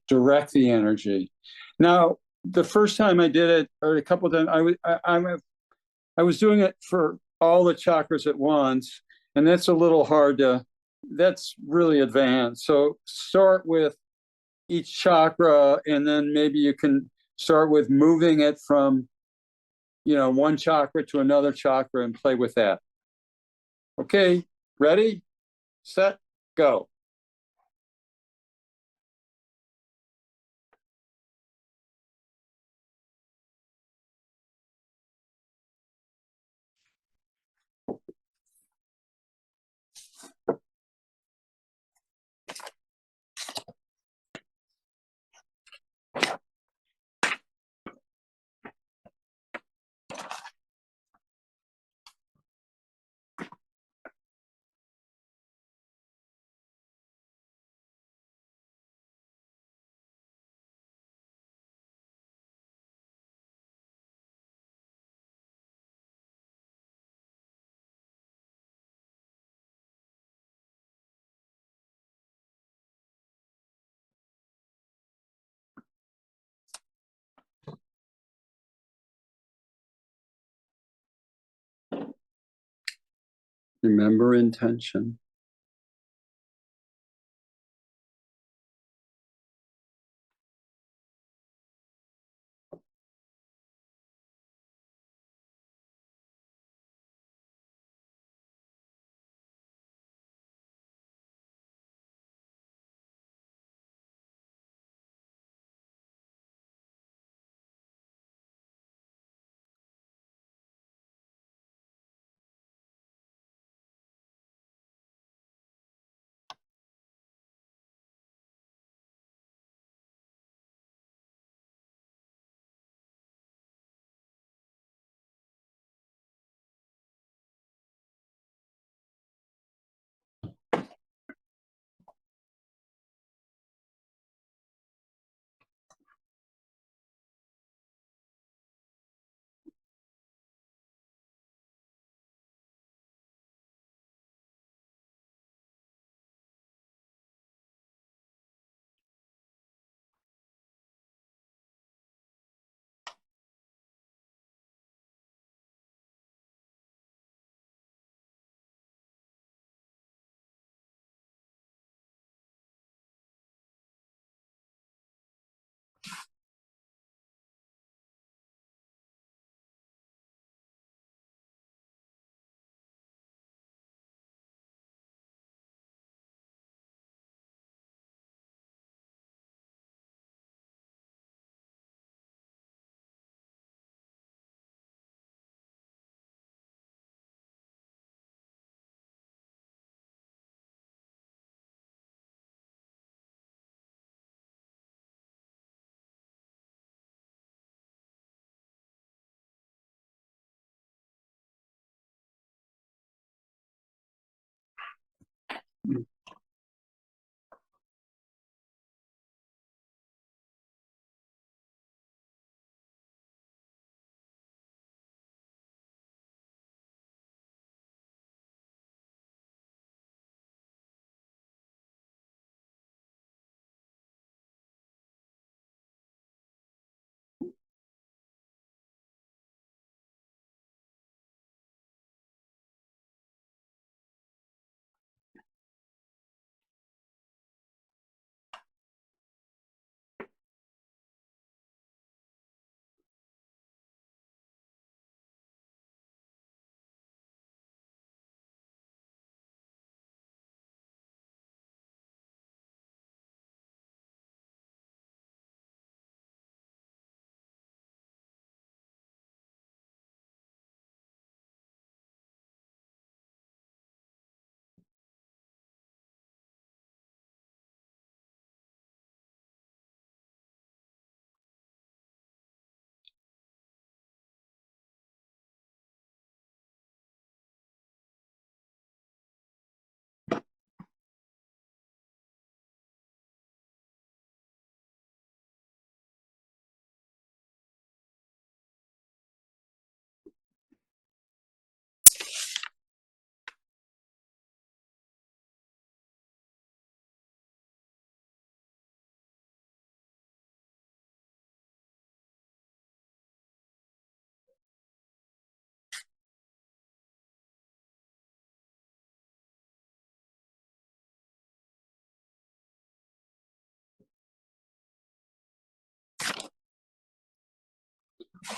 direct the energy. Now, the first time I did it, or a couple of times, I was doing it for all the chakras at once, and that's a little hard that's really advanced. So start with each chakra, and then maybe you can start with moving it from, one chakra to another chakra and play with that. Okay, ready, set, go. Remember intention.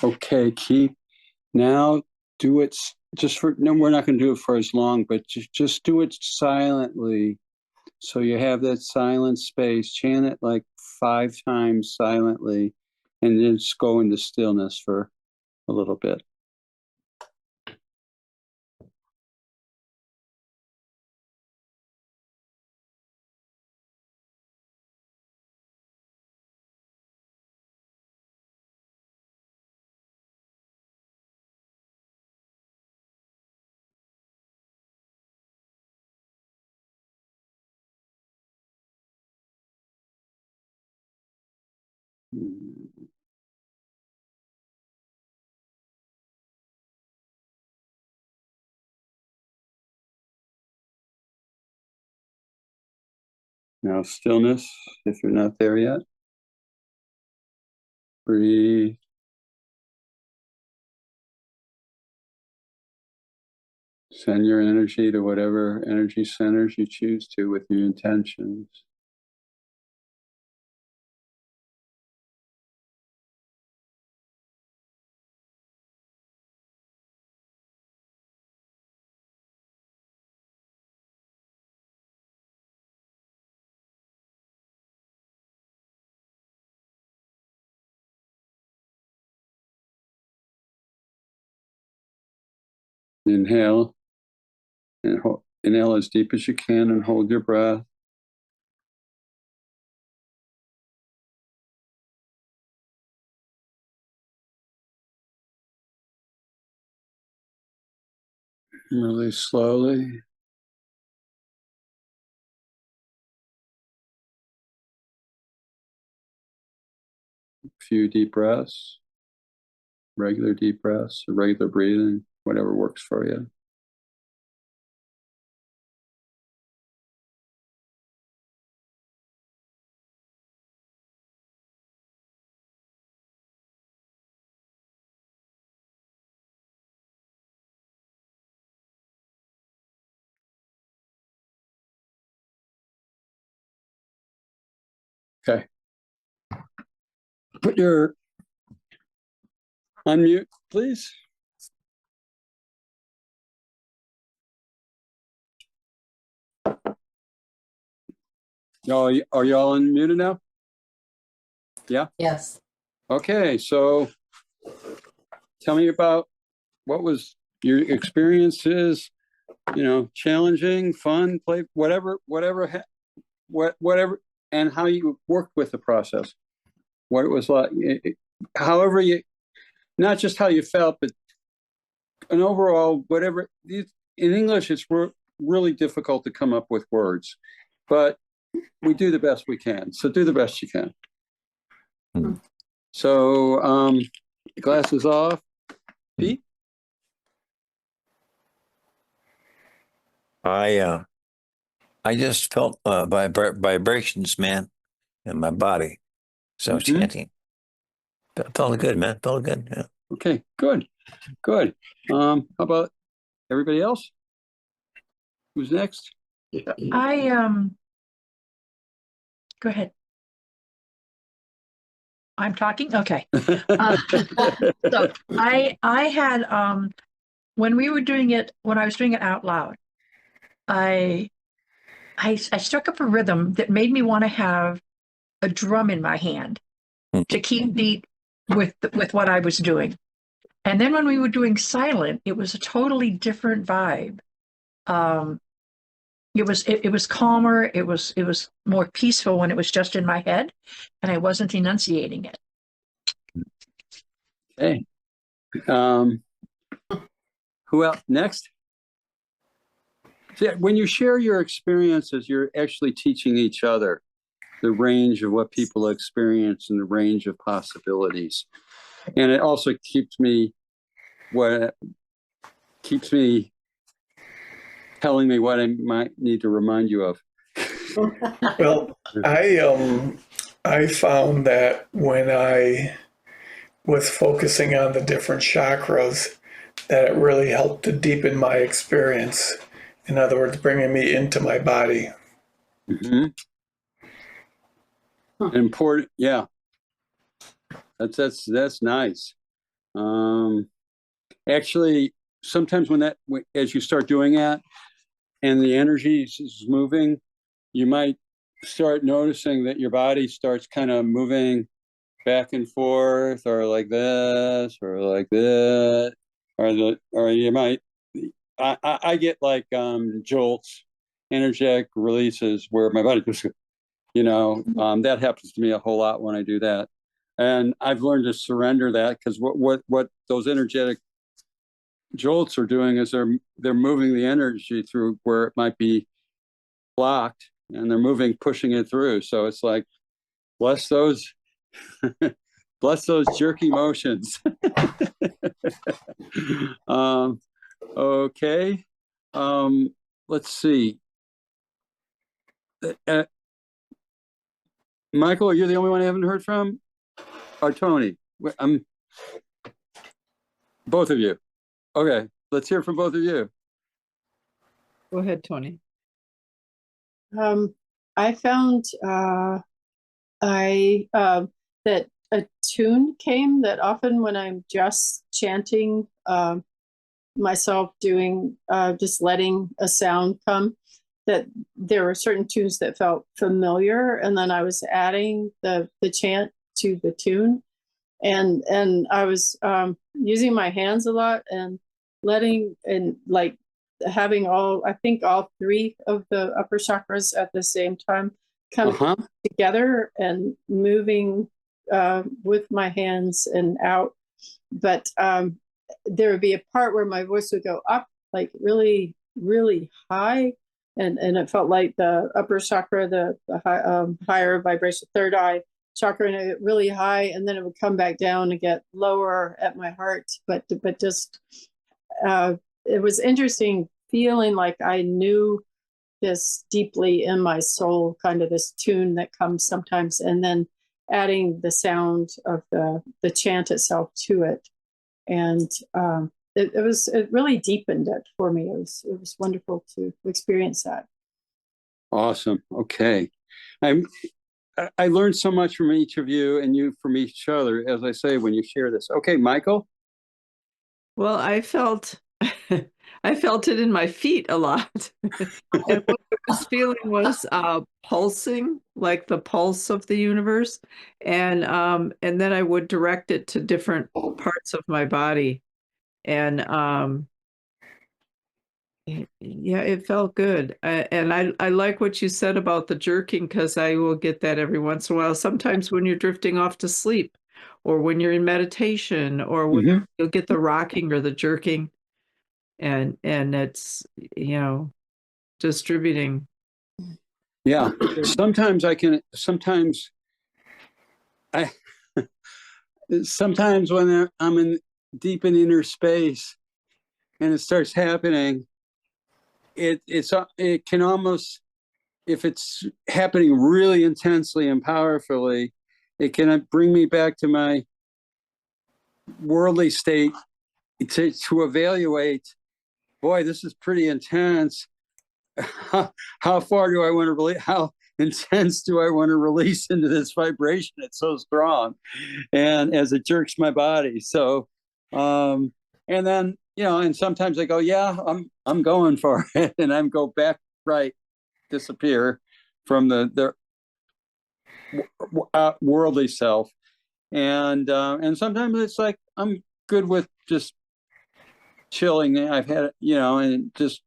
Okay, keep now do it just for no, we're not going to do it for as long, but just do it silently. So you have that silent space, chant it like 5 times silently, and then just go into stillness for a little bit. Now stillness, if you're not there yet. Breathe. Send your energy to whatever energy centers you choose to with your intentions. Inhale. And inhale as deep as you can and hold your breath. Release slowly. A few deep breaths, regular deep breaths, or regular breathing, whatever works for you. Okay. Put your unmute, please. Are you all unmuted now? Yeah. Yes. Okay. So tell me about what was your experiences, challenging, fun, play, whatever, and how you worked with the process. What it was like, however you, not just how you felt, but an overall, whatever. In English, it's really difficult to come up with words, but we do the best we can. So do the best you can. Mhm. So glasses off. Pete? I just felt vibrations, man, in my body. So Mhm. chanting. Felt good, man. Felt good. Yeah. Okay, good. How about everybody else? Who's next? Go ahead. I'm talking? Okay. So I had when I was doing it out loud, I struck up a rhythm that made me want to have a drum in my hand to keep beat with what I was doing. And then when we were doing silent, it was a totally different vibe. It was calmer. It was more peaceful when it was just in my head, and I wasn't enunciating it. Okay. Who else? Next. See, when you share your experiences, you're actually teaching each other the range of what people experience and the range of possibilities. And it also keeps me telling me what I might need to remind you of. Well, I found that when I was focusing on the different chakras, that it really helped to deepen my experience. In other words, bringing me into my body. Mm-hmm. Important, yeah. That's nice. Actually, sometimes as you start doing that, and the energy is moving, you might start noticing that your body starts kind of moving back and forth, or like this, or like that, or you might. I get like jolts, energetic releases where my body just, that happens to me a whole lot when I do that, and I've learned to surrender that, because what those energetic jolts are doing is they're moving the energy through where it might be blocked, and they're pushing it through. So it's like, bless those bless those jerky motions. Okay. Let's see. Michael, you're the only one I haven't heard from? Or Tony? Both of you. Okay, let's hear from both of you. Go ahead, Tony. I found that a tune came that often when I'm just chanting myself doing just letting a sound come, that there were certain tunes that felt familiar, and then I was adding the chant to the tune, and I was using my hands a lot and letting and like having all, I think all three of the upper chakras at the same time come Uh-huh. together and moving with my hands and out. But there would be a part where my voice would go up like really, really high. And it felt like the upper chakra, the higher vibration, third eye chakra, and it get really high, and then it would come back down and get lower at my heart. But just it was interesting feeling like I knew this deeply in my soul, kind of this tune that comes sometimes, and then adding the sound of the chant itself to it, and it really deepened it for me. It was wonderful to experience that. Awesome. Okay. I learned so much from each of you and you from each other, as I say, when you share this. Okay, Michael. Well, I felt I felt it in my feet a lot. And what I was feeling was pulsing, like the pulse of the universe. And then I would direct it to different parts of my body. And yeah, it felt good. And I like what you said about the jerking, because I will get that every once in a while. Sometimes when you're drifting off to sleep, or when you're in meditation, or when Mhm. you'll get the rocking or the jerking, and it's, distributing. Yeah. Sometimes I sometimes when I'm in deep in inner space and it starts happening, it can almost, if it's happening really intensely and powerfully, it can bring me back to my worldly state to evaluate, boy, this is pretty intense. How far do I want to release? How intense do I want to release into this vibration? It's so strong, and as it jerks my body. So, and then and sometimes I go, yeah, I'm going for it, and I'm go back, right, disappear from the worldly self, and sometimes it's like I'm good with just chilling. I've had it, and just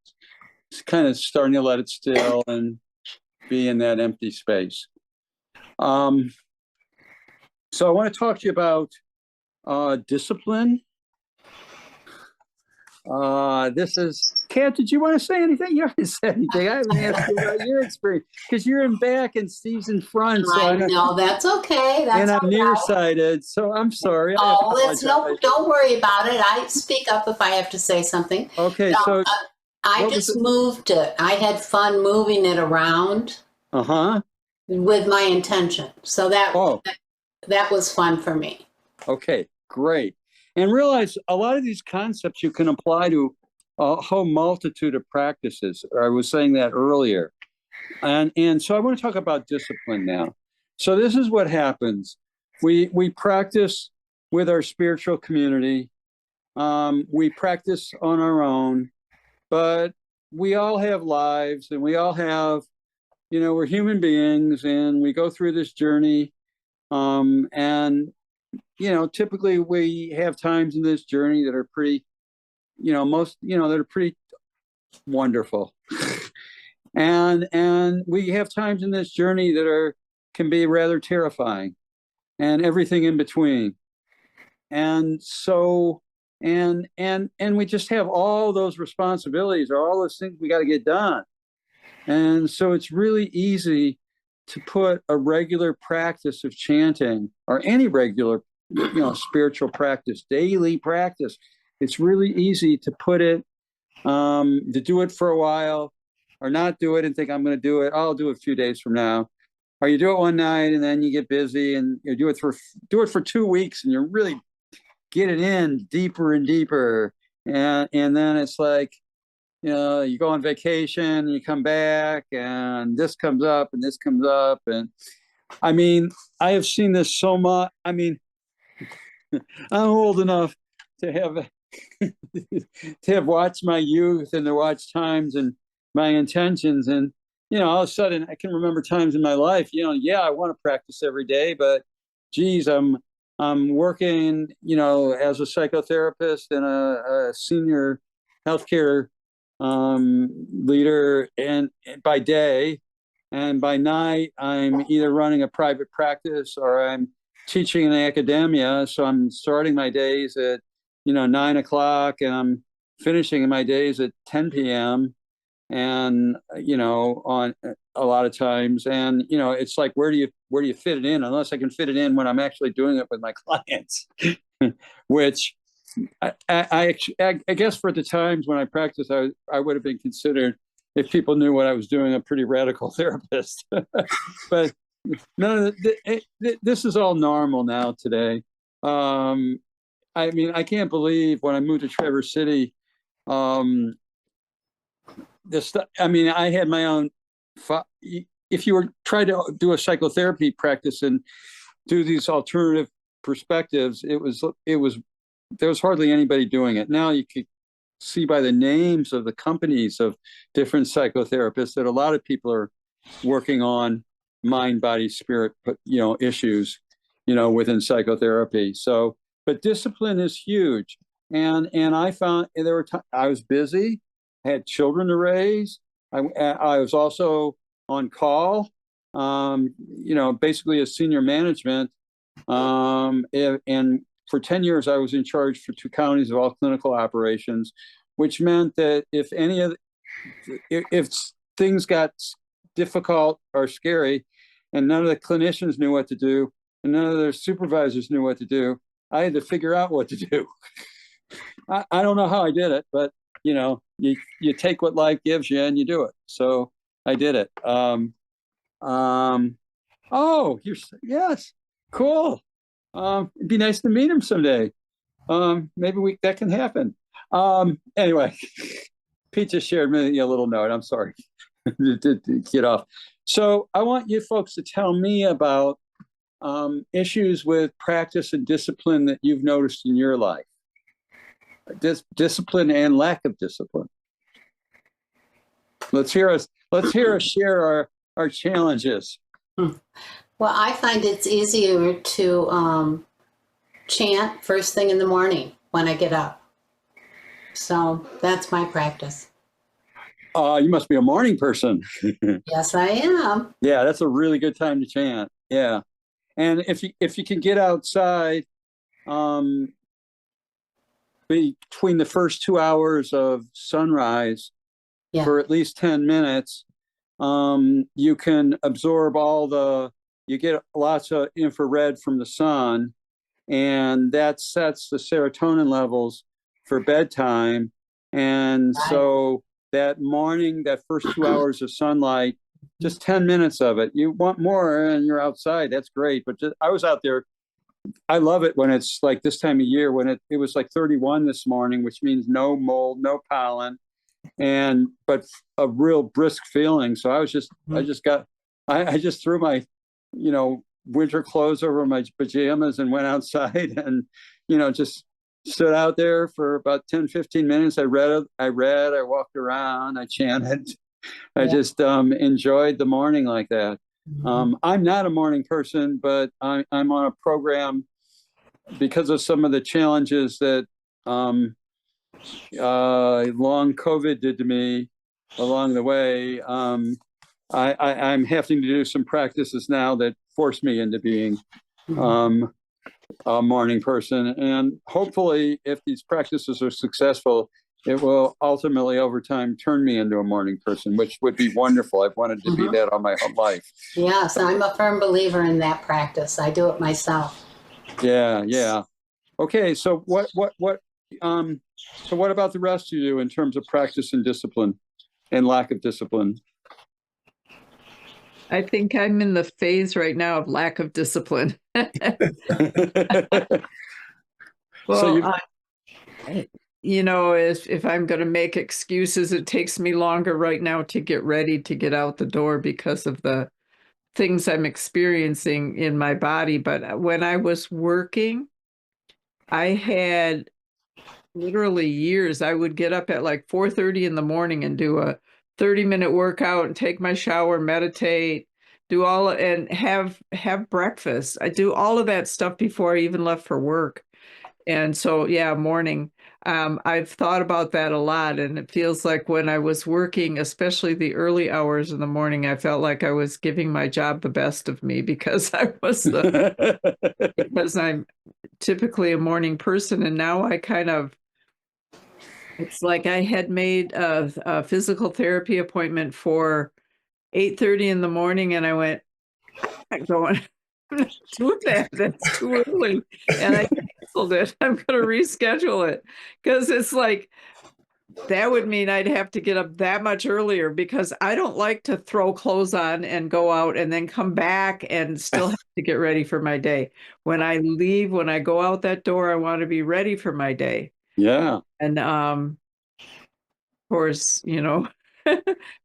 kind of starting to let it still and be in that empty space. So I want to talk to you about discipline. This is Kat. Did you want to say anything? You haven't said anything. I haven't asked you about your experience because you're in back and Steve's in front. So I know, that's okay. That's and I'm all right. nearsighted, so I'm sorry. Oh, it's don't worry about it. I speak up if I have to say something. Okay, so I what was just it? moved it. I had fun moving it around Uh-huh. with my intention. So Oh, that was fun for me. okay, great. And realize a lot of these concepts you can apply to a whole multitude of practices. I was saying that earlier. And so I want to talk about discipline now. So this is what happens. We practice with our spiritual community. We practice on our own, but we all have lives and we all have, we're human beings and we go through this journey. And typically we have times in this journey that are pretty, that are pretty wonderful. and we have times in this journey that can be rather terrifying, and everything in between. And so and we just have all those responsibilities or all those things we got to get done. And so it's really easy to put a regular practice of chanting, or any regular spiritual practice, daily practice. It's really easy to put it, to do it for a while, or not do it and think I'm going to do it. I'll do it a few days from now. Or you do it one night and then you get busy and you do it for 2 weeks and you really get it in deeper and deeper. And then it's like, you know, you go on vacation, you come back, and this comes up, and this comes up, and I mean, I have seen this so much. I mean, I'm old enough to have to have watched my youth and to watch times and my intentions, and you know, all of a sudden I can remember times in my life, you know, yeah, I want to practice every day, but geez, I'm working, you know, as a psychotherapist and a senior healthcare leader, and by day, and by night I'm either running a private practice or I'm teaching in academia. So I'm starting my days at, you know, 9 o'clock, and I'm finishing my days at 10 p.m. And, you know, on a lot of times, and, you know, it's like, where do you fit it in? Unless I can fit it in when I'm actually doing it with my clients, which I guess for the times when I practiced, I would have been considered, if people knew what I was doing, a pretty radical therapist. But no, this is all normal now today. I mean, I can't believe when I moved to Traverse City, I mean, I had my own. If you were trying to do a psychotherapy practice and do these alternative perspectives, there was hardly anybody doing it. Now you could see by the names of the companies of different psychotherapists that a lot of people are working on mind, body, spirit, but you know, issues, you know, within psychotherapy. So, but discipline is huge. And I found there were I was busy, I had children to raise. I was also on call, you know, basically as senior management. And for 10 years, I was in charge for 2 counties of all clinical operations, which meant that if things got difficult or scary, and none of the clinicians knew what to do, and none of their supervisors knew what to do, I had to figure out what to do. I don't know how I did it, but you know, you take what life gives you and you do it. So I did it. Oh, yes, cool. It'd be nice to meet him someday. Maybe that can happen. Anyway, Pete just shared me a little note. I'm sorry to get off. So I want you folks to tell me about issues with practice and discipline that you've noticed in your life. Discipline and lack of discipline. Let's hear us share our challenges. Well, I find it's easier to chant first thing in the morning when I get up. So that's my practice. You must be a morning person. Yes, I am. Yeah, that's a really good time to chant. Yeah. And if you can get outside between the first 2 hours of sunrise for at least 10 minutes, you can absorb you get lots of infrared from the sun, and that sets the serotonin levels for bedtime. And so that morning, that first 2 hours of sunlight, just 10 minutes of it. You want more and you're outside, that's great. But I was out there. I love it when it's like this time of year, when it was like 31 this morning, which means no mold, no pollen, but a real brisk feeling. So I just threw my, you know, winter clothes over my pajamas and went outside and, you know, just stood out there for about 10, 15 minutes. I read, I walked around, I chanted. I just enjoyed the morning like that. I'm not a morning person, but I'm on a program because of some of the challenges that long COVID did to me along the way. I'm having to do some practices now that force me into being a morning person. And hopefully, if these practices are successful, it will ultimately, over time, turn me into a morning person, which would be wonderful. I've wanted to be that all my whole life. Yes, I'm a firm believer in that practice. I do it myself. Yeah. Okay, so what about the rest of you in terms of practice and discipline and lack of discipline? I think I'm in the phase right now of lack of discipline. Well, you know, if I'm going to make excuses, it takes me longer right now to get ready to get out the door because of the things I'm experiencing in my body. But when I was working, I had literally years. I would get up at like 4:30 in the morning and do a 30-minute workout and take my shower, meditate, do all and have breakfast. I do all of that stuff before I even left for work. And so, yeah, morning. I've thought about that a lot, and it feels like when I was working, especially the early hours in the morning, I felt like I was giving my job the best of me because I was because I'm typically a morning person, and now I kind of it's like I had made a physical therapy appointment for 8:30 in the morning, and I went, I'm going, I'm not doing that. That's too early. And I canceled it. I'm going to reschedule it because it's like that would mean I'd have to get up that much earlier because I don't like to throw clothes on and go out and then come back and still have to get ready for my day. When I leave, when I go out that door, I want to be ready for my day. Yeah. And of course, you know,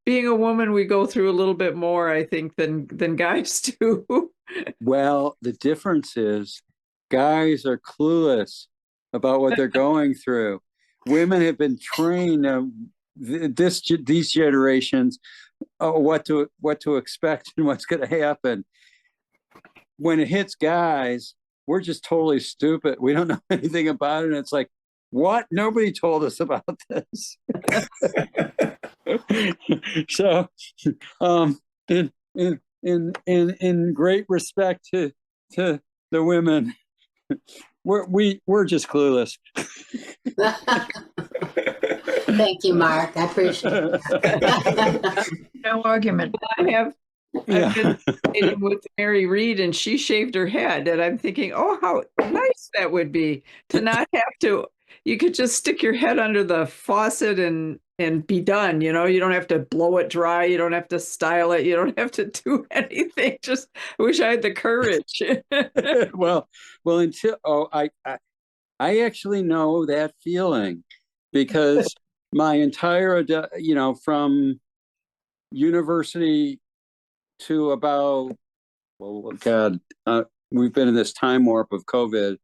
being a woman, we go through a little bit more, I think, than guys do. Well, the difference is guys are clueless about what they're going through. Women have been trained these generations what to expect and what's going to happen. When it hits guys, we're just totally stupid. We don't know anything about it. And it's like, what? Nobody told us about this. So, in great respect to the women, we're just clueless. Thank you, Mark. I appreciate it. No argument. I've Yeah. been dating with Mary Reed, and she shaved her head, and I'm thinking, oh, how nice that would be to not have to. You could just stick your head under the faucet and be done. You know, you don't have to blow it dry. You don't have to style it. You don't have to do anything. Just I wish I had the courage. well, until I actually know that feeling because my entire from university to about God, we've been in this time warp of COVID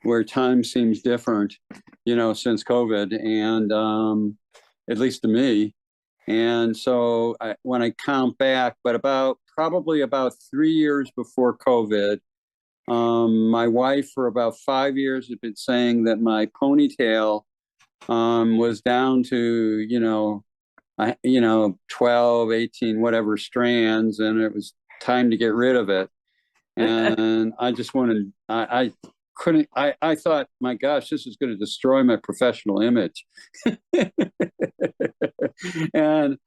where time seems different, since COVID, and at least to me. And so when I count back, but probably about 3 years before COVID, my wife for about 5 years had been saying that my ponytail was down to 12, 18, whatever strands, and it was time to get rid of it. And I just wanted, I couldn't, I thought, my gosh, this is going to destroy my professional image. and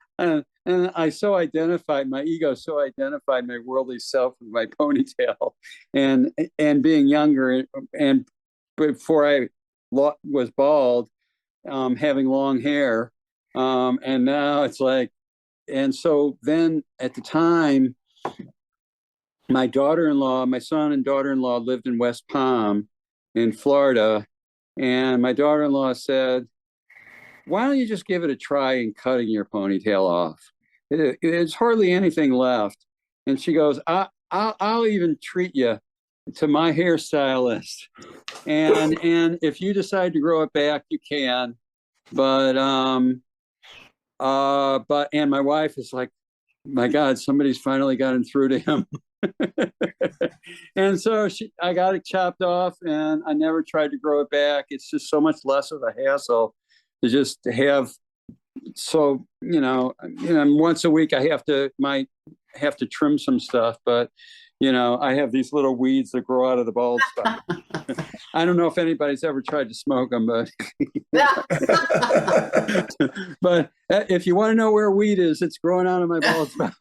I so identified, my ego so identified my worldly self with my ponytail, and being younger and before I was bald, having long hair, and now it's like, and so then at the time, my son and daughter-in-law lived in West Palm in Florida, and my daughter-in-law said, why don't you just give it a try in cutting your ponytail off? It's hardly anything left. And she goes, I'll even treat you to my hairstylist. And if you decide to grow it back, you can. But and my wife is like, my God, somebody's finally gotten through to him. And so I got it chopped off, and I never tried to grow it back. It's just so much less of a hassle to just have. So once a week I might have to trim some stuff, but I have these little weeds that grow out of the bald spot. I don't know if anybody's ever tried to smoke them, but but if you want to know where weed is, it's growing out of my bald spot.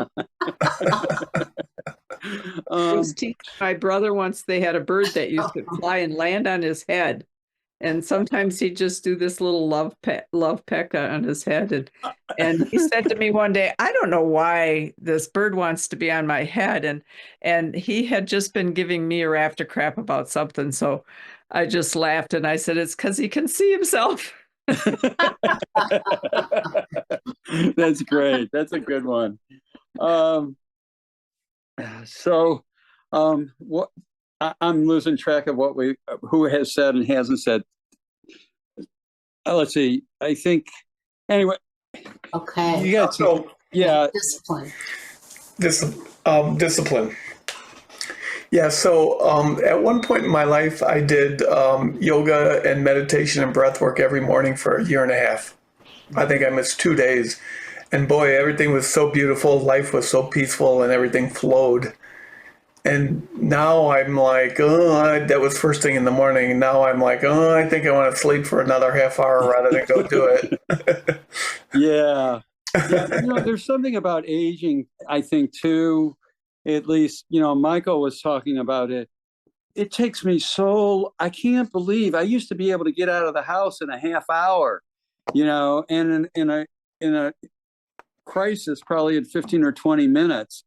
I was teaching my brother once, they had a bird that used to fly and land on his head. And sometimes he'd just do this little love peck on his head. And he said to me one day, I don't know why this bird wants to be on my head. And he had just been giving me a raft of crap about something. So I just laughed and I said, it's because he can see himself. That's great. That's a good one. Um, so, what I'm losing track of who has said and hasn't said. Let's see. I think anyway. Okay. You got to, So yeah. Discipline. discipline. Yeah. So at one point in my life, I did yoga and meditation and breath work every morning for a year and a half. I think I missed 2 days. And boy, everything was so beautiful. Life was so peaceful and everything flowed. And now I'm like, oh, that was first thing in the morning. Now I'm like, oh, I think I want to sleep for another half hour rather than go do it. Yeah. Yeah. There's something about aging, I think, too. At least, Michael was talking about it. It takes me I can't believe I used to be able to get out of the house in a half hour, and in a crisis, probably in 15 or 20 minutes.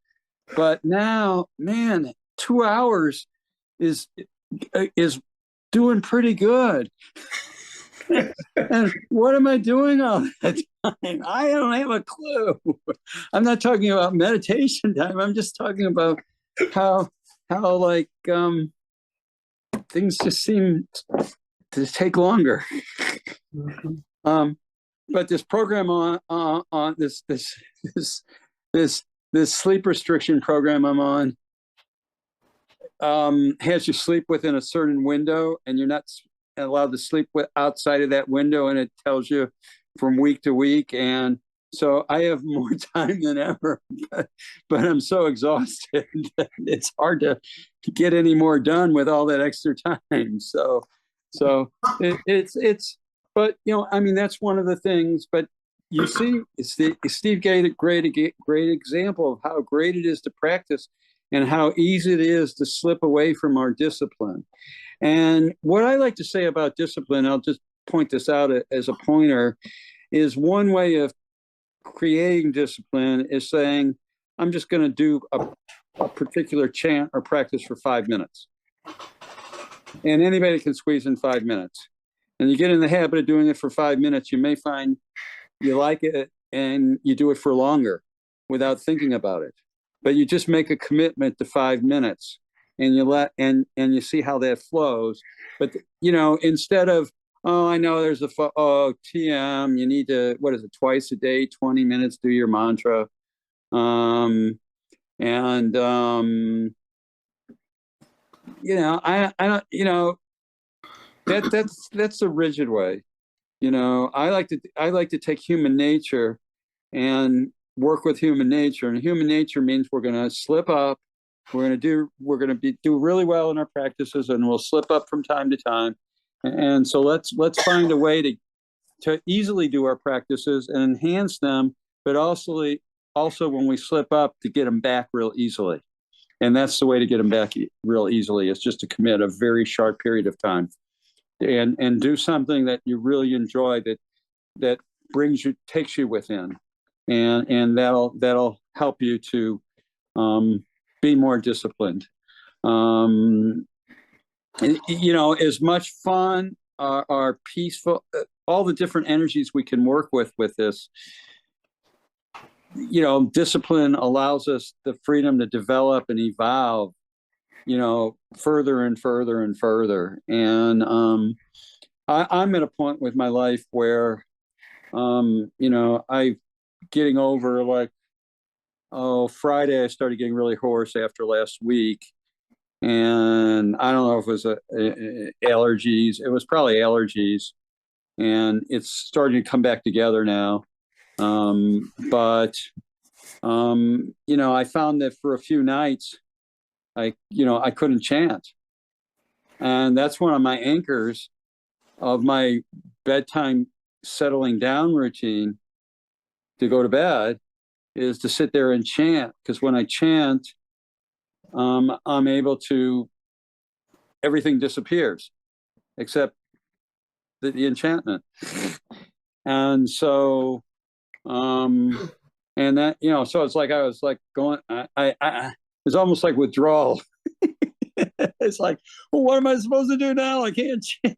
But now, man, 2 hours is doing pretty good. And what am I doing all the time? I don't have a clue. I'm not talking about meditation time. I'm just talking about how like things just seem to take longer. But this program on this sleep restriction program I'm on has you sleep within a certain window, and you're not allowed to sleep outside of that window, and it tells you from week to week. And so I have more time than ever, but I'm so exhausted that it's hard to get any more done with all that extra time. So it's but that's one of the things. But you see, Steve gave a great example of how great it is to practice and how easy it is to slip away from our discipline. And what I like to say about discipline, I'll just point this out as a pointer, is one way of creating discipline is saying, I'm just going to do a particular chant or practice for 5 minutes. And anybody can squeeze in 5 minutes. And you get in the habit of doing it for 5 minutes, you may find you like it and you do it for longer without thinking about it. But you just make a commitment to 5 minutes and you see how that flows. But instead of, oh, I know there's TM, you need to, what is it, twice a day, 20 minutes, do your mantra. I don't, that's the rigid way. I like to take human nature and work with human nature. And human nature means we're going to slip up. We're going to do really well in our practices, and we'll slip up from time to time. And so let's find a way to easily do our practices and enhance them, but also when we slip up, to get them back real easily. And that's the way to get them back real easily, is just to commit a very short period of time and do something that you really enjoy, that takes you within, and that'll help you to be more disciplined. As much fun or peaceful, all the different energies we can work with this. Discipline allows us the freedom to develop and evolve, further and further and further. And I'm at a point with my life where, I'm getting over, like, Friday I started getting really hoarse after last week. And I don't know if it was allergies. It was probably allergies. And it's starting to come back together now. But I found that for a few nights, I couldn't chant. And that's one of my anchors of my bedtime settling down routine to go to bed, is to sit there and chant. Because when I chant, I'm able to, everything disappears except the enchantment. And so, and that, so it's like I was like going, it's almost like withdrawal. It's like, well, what am I supposed to do now? I can't chant.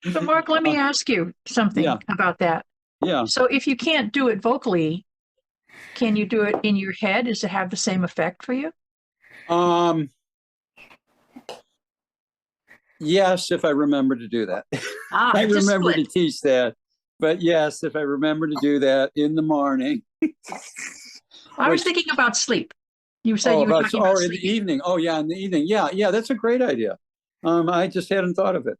So Mark, let me ask you something yeah. about that. Yeah. So if you can't do it vocally, can you do it in your head? Does it have the same effect for you? Yes, if I remember to do that. I remember to Discipline. teach that. But yes, if I remember to do that in the morning. I was Which, thinking about sleep. You said you were talking about in the sleeping. evening. Oh yeah, in the evening. Yeah, that's a great idea. I just hadn't thought of it.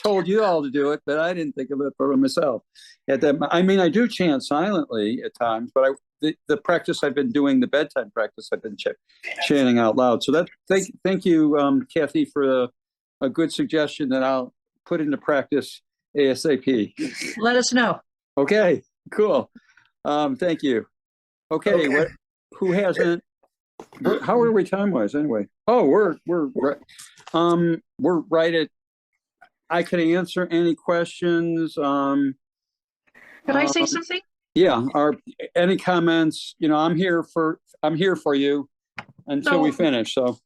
Told you all to do it, but I didn't think of it for myself. At that, I mean, I do chant silently at times, but the practice I've been doing, the bedtime practice, I've been chanting out loud. So that thank you, Kathy, for a good suggestion that I'll put into practice ASAP. Let us know. Okay, cool. Thank you. Okay, Okay. who hasn't? How are we time wise anyway? Oh, we're right at. I could answer any questions. Could I say something? Yeah. Any comments? You know, I'm here for you until we finish. So.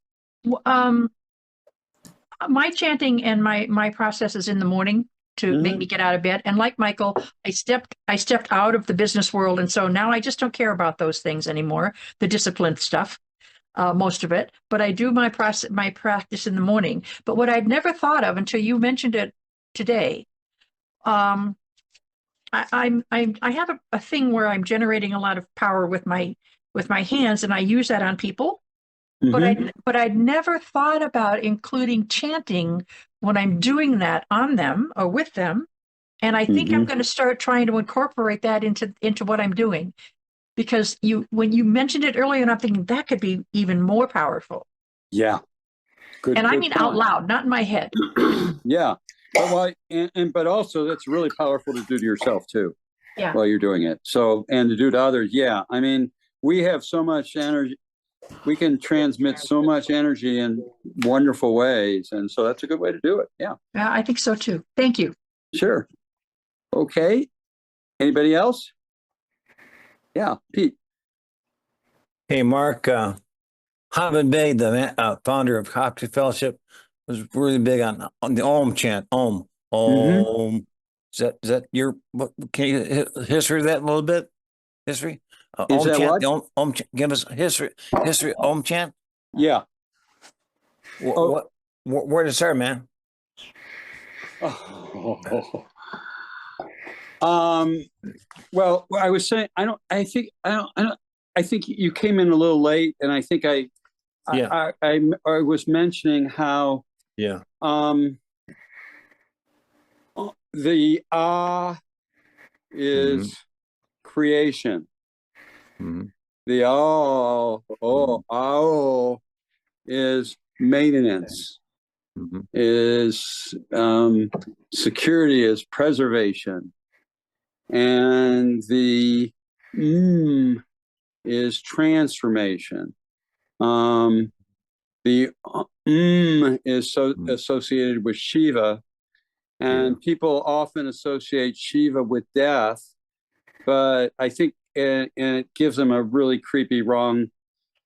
My chanting and my process is in the morning to make me get out of bed. And like Michael, I stepped out of the business world, and so now I just don't care about those things anymore. The discipline stuff. Most of it, but I do my practice in the morning. But what I'd never thought of until you mentioned it today, I have a thing where I'm generating a lot of power with my hands, and I use that on people. But I'd never thought about including chanting when I'm doing that on them or with them. And I think I'm going to start trying to incorporate that into what I'm doing. Because when you mentioned it earlier, and I'm thinking that could be even more powerful. Yeah. Good. And I good mean point. out loud, not in my head. Yeah. But also that's really powerful to do to yourself too. Yeah. While you're doing it. So, and to do to others. Yeah. I mean, we have so much energy. We can transmit so much energy in wonderful ways. And so that's a good way to do it. Yeah. I think so too. Thank you. Sure. Okay. Anybody else? Yeah, Pete. Hey, Mark, Hamid Bey, the founder of Coptic Fellowship, was really big on the Om chant. Om. Om. Is that your, can you history of that a little bit? History? Is Om that chant, what? the Om chant, give us history, Om chant. Yeah. Where to start, man? Well, I was saying, I think you came in a little late, and I think I was mentioning how the is creation. The is maintenance. Is security, is preservation, and the is transformation. The is associated with Shiva, and people often associate Shiva with death, but I think and it gives them a really creepy wrong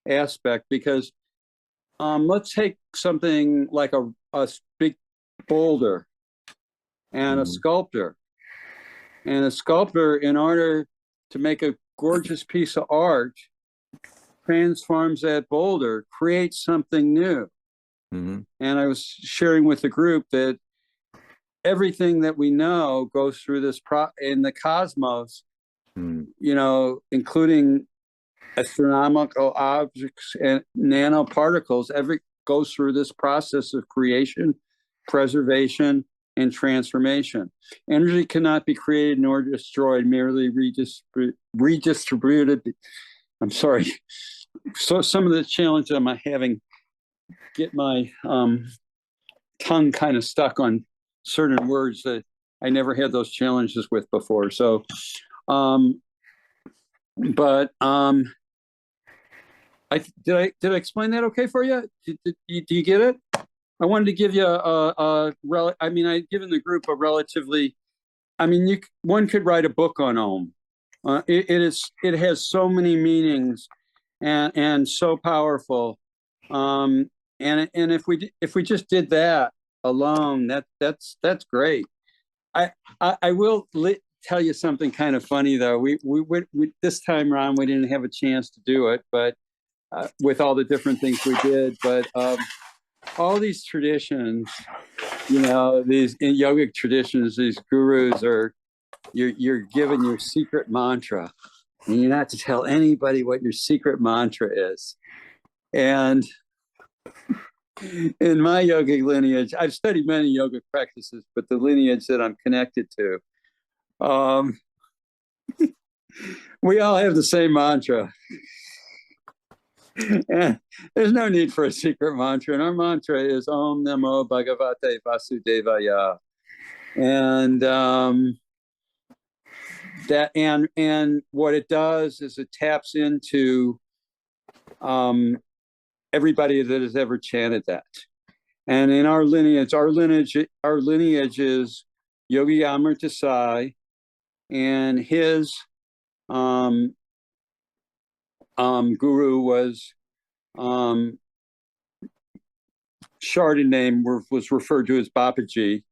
aspect, because let's take something like a big boulder and a sculptor. And a sculptor, in order to make a gorgeous piece of art, transforms that boulder, creates something new. And I was sharing with the group that everything that we know goes through this in the cosmos, you know, including astronomical objects and nanoparticles, goes through this process of creation, preservation, and transformation. Energy cannot be created nor destroyed, merely redistributed. I'm sorry. So some of the challenges I'm having get my tongue kind of stuck on certain words that I never had those challenges with before. So, did I explain that okay for you? Do you get it? I wanted to give you I've given the group a relatively, one could write a book on Om. It has so many meanings and so powerful. And if we just did that, alone. That's great. I will tell you something kind of funny though. We this time around we didn't have a chance to do it, but with all the different things we did, but all these traditions, you know, these in yogic traditions, these gurus are you're given your secret mantra, and you're not to tell anybody what your secret mantra is. And in my yogic lineage, I've studied many yogic practices, but the lineage that I'm connected to, we all have the same mantra. And there's no need for a secret mantra. And our mantra is Om Namo Bhagavate Vasudevaya. And that and what it does is it taps into everybody that has ever chanted that. And in our lineage is Yogi Amrita Sai, and his guru was shortened name was referred to as Babaji.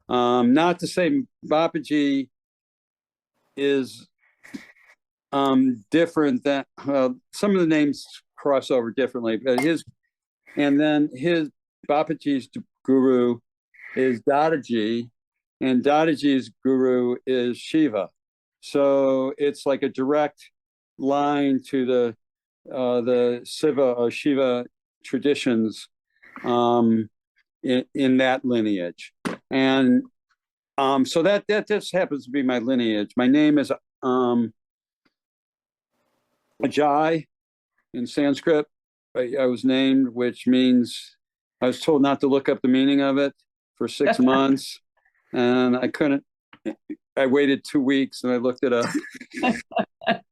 Not to say Babaji is different than some of the names cross over differently, but his Babaji's guru is Dadaji, and Dadaji's guru is Shiva. So it's like a direct line to the Siva or Shiva traditions in that lineage. And so that just happens to be my lineage. My name is Ajay in Sanskrit. I was named, which means I was told not to look up the meaning of it for 6 months, and I couldn't. I waited 2 weeks and I looked it up,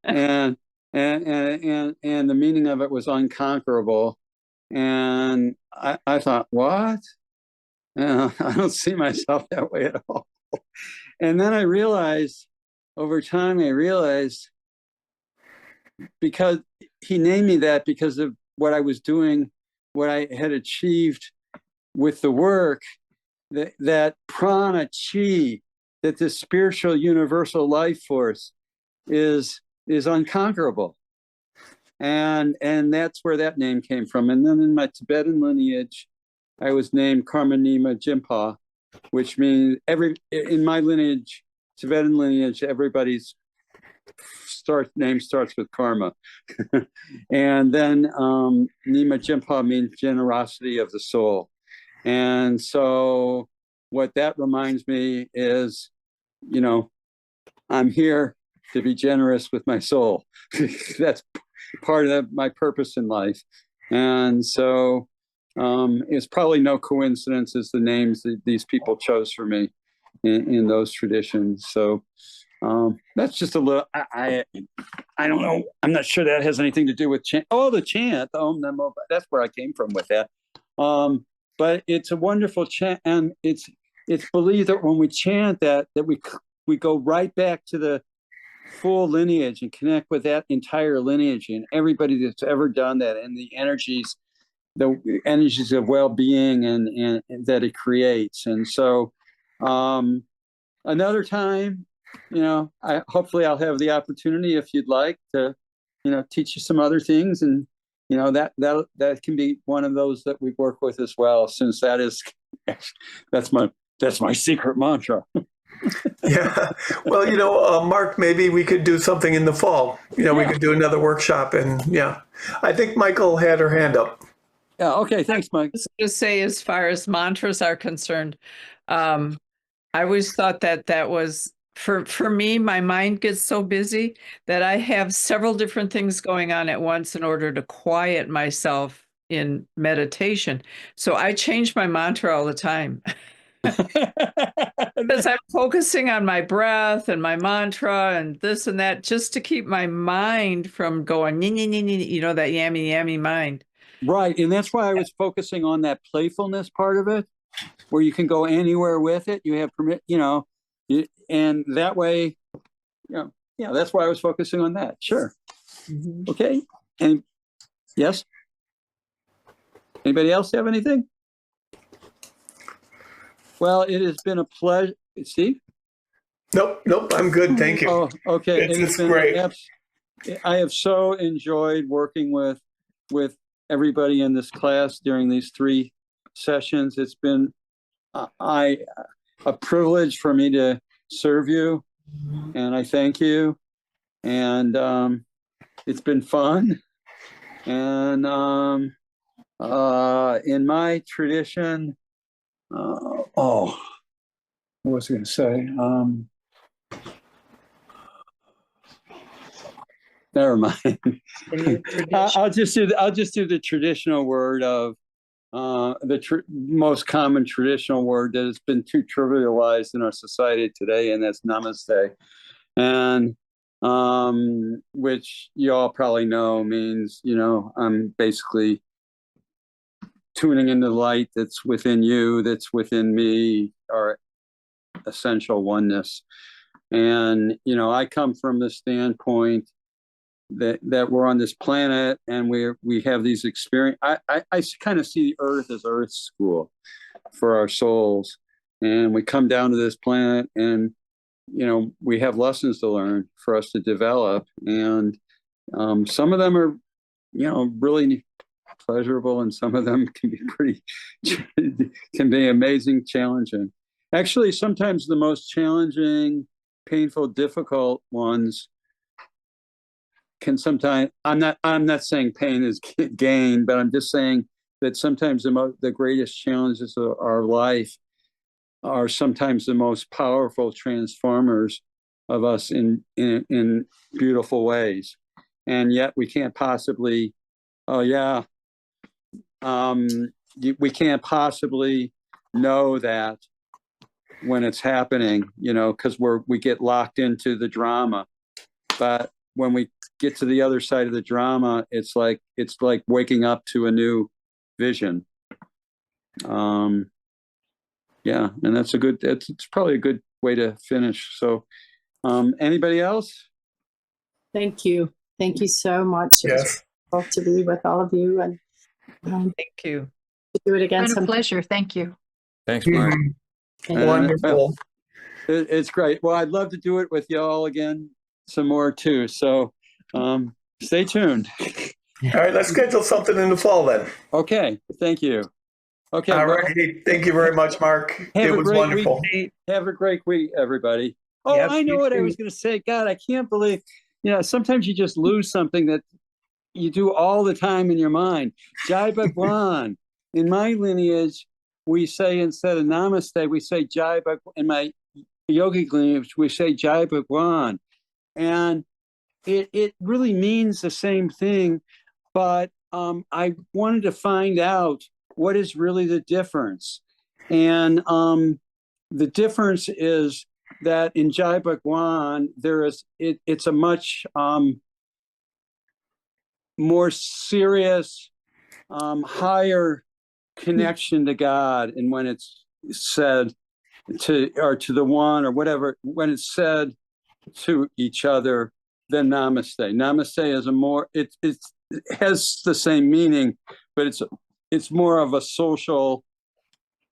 and the meaning of it was unconquerable. And I thought, what? I don't see myself that way at all. And then I realized, over time, because he named me that because of what I was doing, what I had achieved with the work, that prana chi, that this spiritual universal life force is unconquerable. And that's where that name came from. And then in my Tibetan lineage, I was named Karmanima Jimpa, which means in my lineage, Tibetan lineage, everybody's name starts with karma. And then Nima Jimpa means generosity of the soul. And so what that reminds me is, you know, I'm here to be generous with my soul. That's part of my purpose in life. And so it's probably no coincidence as the names that these people chose for me in those traditions. So that's just a little, I don't know. I'm not sure that has anything to do with chant. Oh, the chant, Om Namo, that's where I came from with that. But it's a wonderful chant, and it's believed that when we chant that we go right back to the full lineage and connect with that entire lineage and everybody that's ever done that, and the energies of well-being and that it creates. And so another time, you know, hopefully I'll have the opportunity, if you'd like, to, you know, teach you some other things. And, you know, that can be one of those that we work with as well, since that's my secret mantra. Yeah. Well, you know, Mark, maybe we could do something in the fall. You know, we could do another workshop, and I think Michael had her hand up. Yeah. Okay. Thanks, Mike. Just to say, as far as mantras are concerned, I always thought that was for me, my mind gets so busy that I have several different things going on at once in order to quiet myself in meditation. So I change my mantra all the time. Because I'm focusing on my breath and my mantra and this and that, just to keep my mind from going, you know, that yammy mind. Right. And that's why I was focusing on that playfulness part of it, where you can go anywhere with it. You have permit, you know, and that way, you know, that's why I was focusing on that. Sure. Mm-hmm. Okay. And yes. Anybody else have anything? Well, it has been a pleasure. Steve? Nope, I'm good. Thank you. Oh, okay. It's great. I have so enjoyed working with everybody in this class during these 3 sessions. It's been a privilege for me to serve you, and I thank you. And it's been fun. And in my tradition, what was I going to say? Never mind. I'll just do the traditional word of most common traditional word that has been too trivialized in our society today, and that's namaste. And which you all probably know means, I'm basically tuning into the light that's within you, that's within me, our essential oneness. And, I come from the standpoint that we're on this planet and we have these experience. I kind of see the earth as Earth school for our souls. And we come down to this planet and, we have lessons to learn for us to develop. And some of them are, really pleasurable, and some of them can be amazing, challenging. Actually, sometimes the most challenging, painful, difficult ones can sometimes, I'm not saying pain is gain, but I'm just saying that sometimes the greatest challenges of our life are sometimes the most powerful transformers of us in beautiful ways. And yet we can't possibly, we can't possibly know that when it's happening, because we get locked into the drama. But when we get to the other side of the drama, it's like waking up to a new vision. And it's probably a good way to finish. So anybody else? Thank you. Thank you so much. Yes. It's to be with all of you, and Thank you. to do it again Been a sometime. pleasure. Thank you. Thanks, Mark. Thank you. Wonderful. It's great. Well, I'd love to do it with y'all again some more too. So stay tuned. All right, let's schedule something in the fall then. Okay. Thank you. Okay. All well, right. Thank you very much, Mark. Have It a was great wonderful. week. Have a great week, everybody. Oh, Yep, I know you what I too. was going to say. God, I can't believe, sometimes you just lose something that you do all the time in your mind. Jai Bhagwan. In my lineage, we say, instead of namaste, we say Jai Bhagwan. In my yogic lineage, we say Jai Bhagwan. And it really means the same thing. But I wanted to find out what is really the difference. And the difference is that in Jai Bhagwan, it's a much more serious, higher connection to God. And when it's said to the one or whatever, when it's said to each other, than namaste. Namaste is it has the same meaning, but it's more of a social,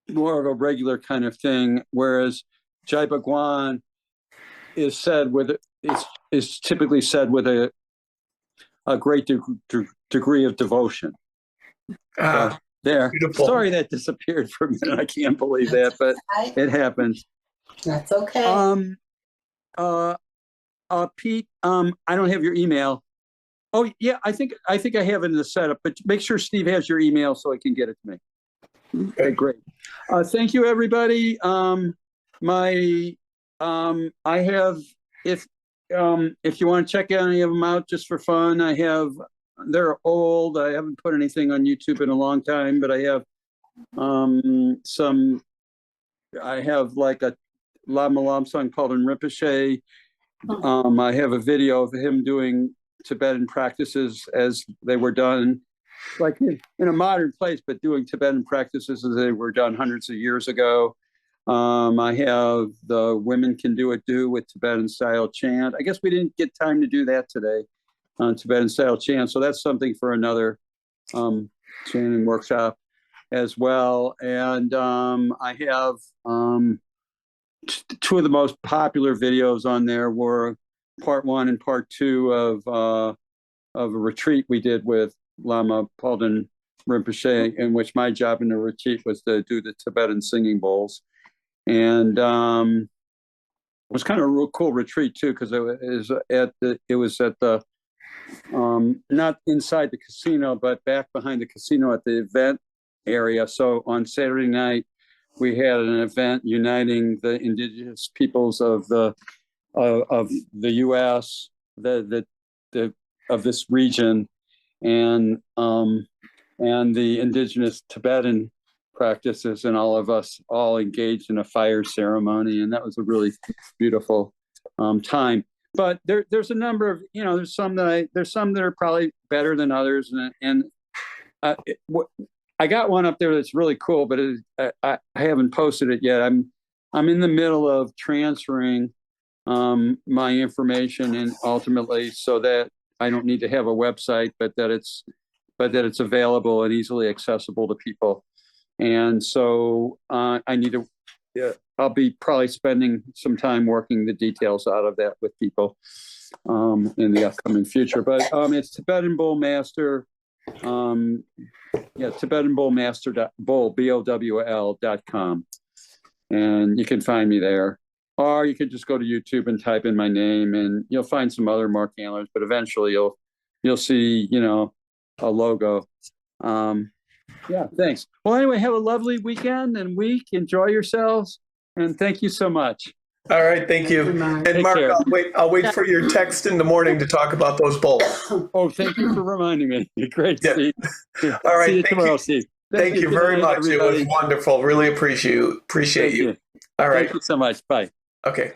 more of a regular kind of thing. Whereas Jai Bhagwan is typically said with a great degree of devotion. There. Beautiful. Sorry that disappeared for a minute. I can't believe that, but it happens. That's okay. Pete, I don't have your email. Oh yeah, I think I have it in the setup, but make sure Steve has your email so I can get it to me. Okay, great. Thank you, everybody. I have, if you want to check any of them out just for fun, they're old. I haven't put anything on YouTube in a long time, but I have like a Lama Lam song called in Rinpoche. I have a video of him doing Tibetan practices as they were done, like in a modern place, but doing Tibetan practices as they were done hundreds of years ago. I have the Women Can Do It Do with Tibetan style chant. I guess we didn't get time to do that today on Tibetan style chant. So that's something for another chanting workshop. as well. And I have two of the most popular videos on there were part 1 and part 2 of a retreat we did with Lama Palden Rinpoche, in which my job in the retreat was to do the Tibetan singing bowls. And it was kind of a real cool retreat too, because it was at the not inside the casino, but back behind the casino at the event area. So on Saturday night, we had an event uniting the indigenous peoples of the U.S., of this region, and the indigenous Tibetan practices, and all of us all engaged in a fire ceremony, and that was a really beautiful time. But there's a number of, there's some that are probably better than others, and I got one up there that's really cool, but I haven't posted it yet. I'm in the middle of transferring my information, and ultimately, so that I don't need to have a website, but that it's available and easily accessible to people. And so I need to. I'll be probably spending some time working the details out of that with people in the upcoming future. But it's Tibetan Bowl Master. Tibetan Bowl Master Bowl BOWL.com, and you can find me there. Or you could just go to YouTube and type in my name, and you'll find some other Mark Handlers. But eventually, you'll see, a logo. Thanks. Well, anyway, have a lovely weekend and week. Enjoy yourselves, and thank you so much. All right, thank you. Mark. And Take Mark, care. I'll wait for your text in the morning to talk about those bowls. Oh, thank you for reminding me. Great, Yeah. Steve. All right, See you thank tomorrow, you. Steve. Thank you Good very night, much. It was everybody. wonderful. Really appreciate Thank you. All right. Thank you so much. Bye. Okay.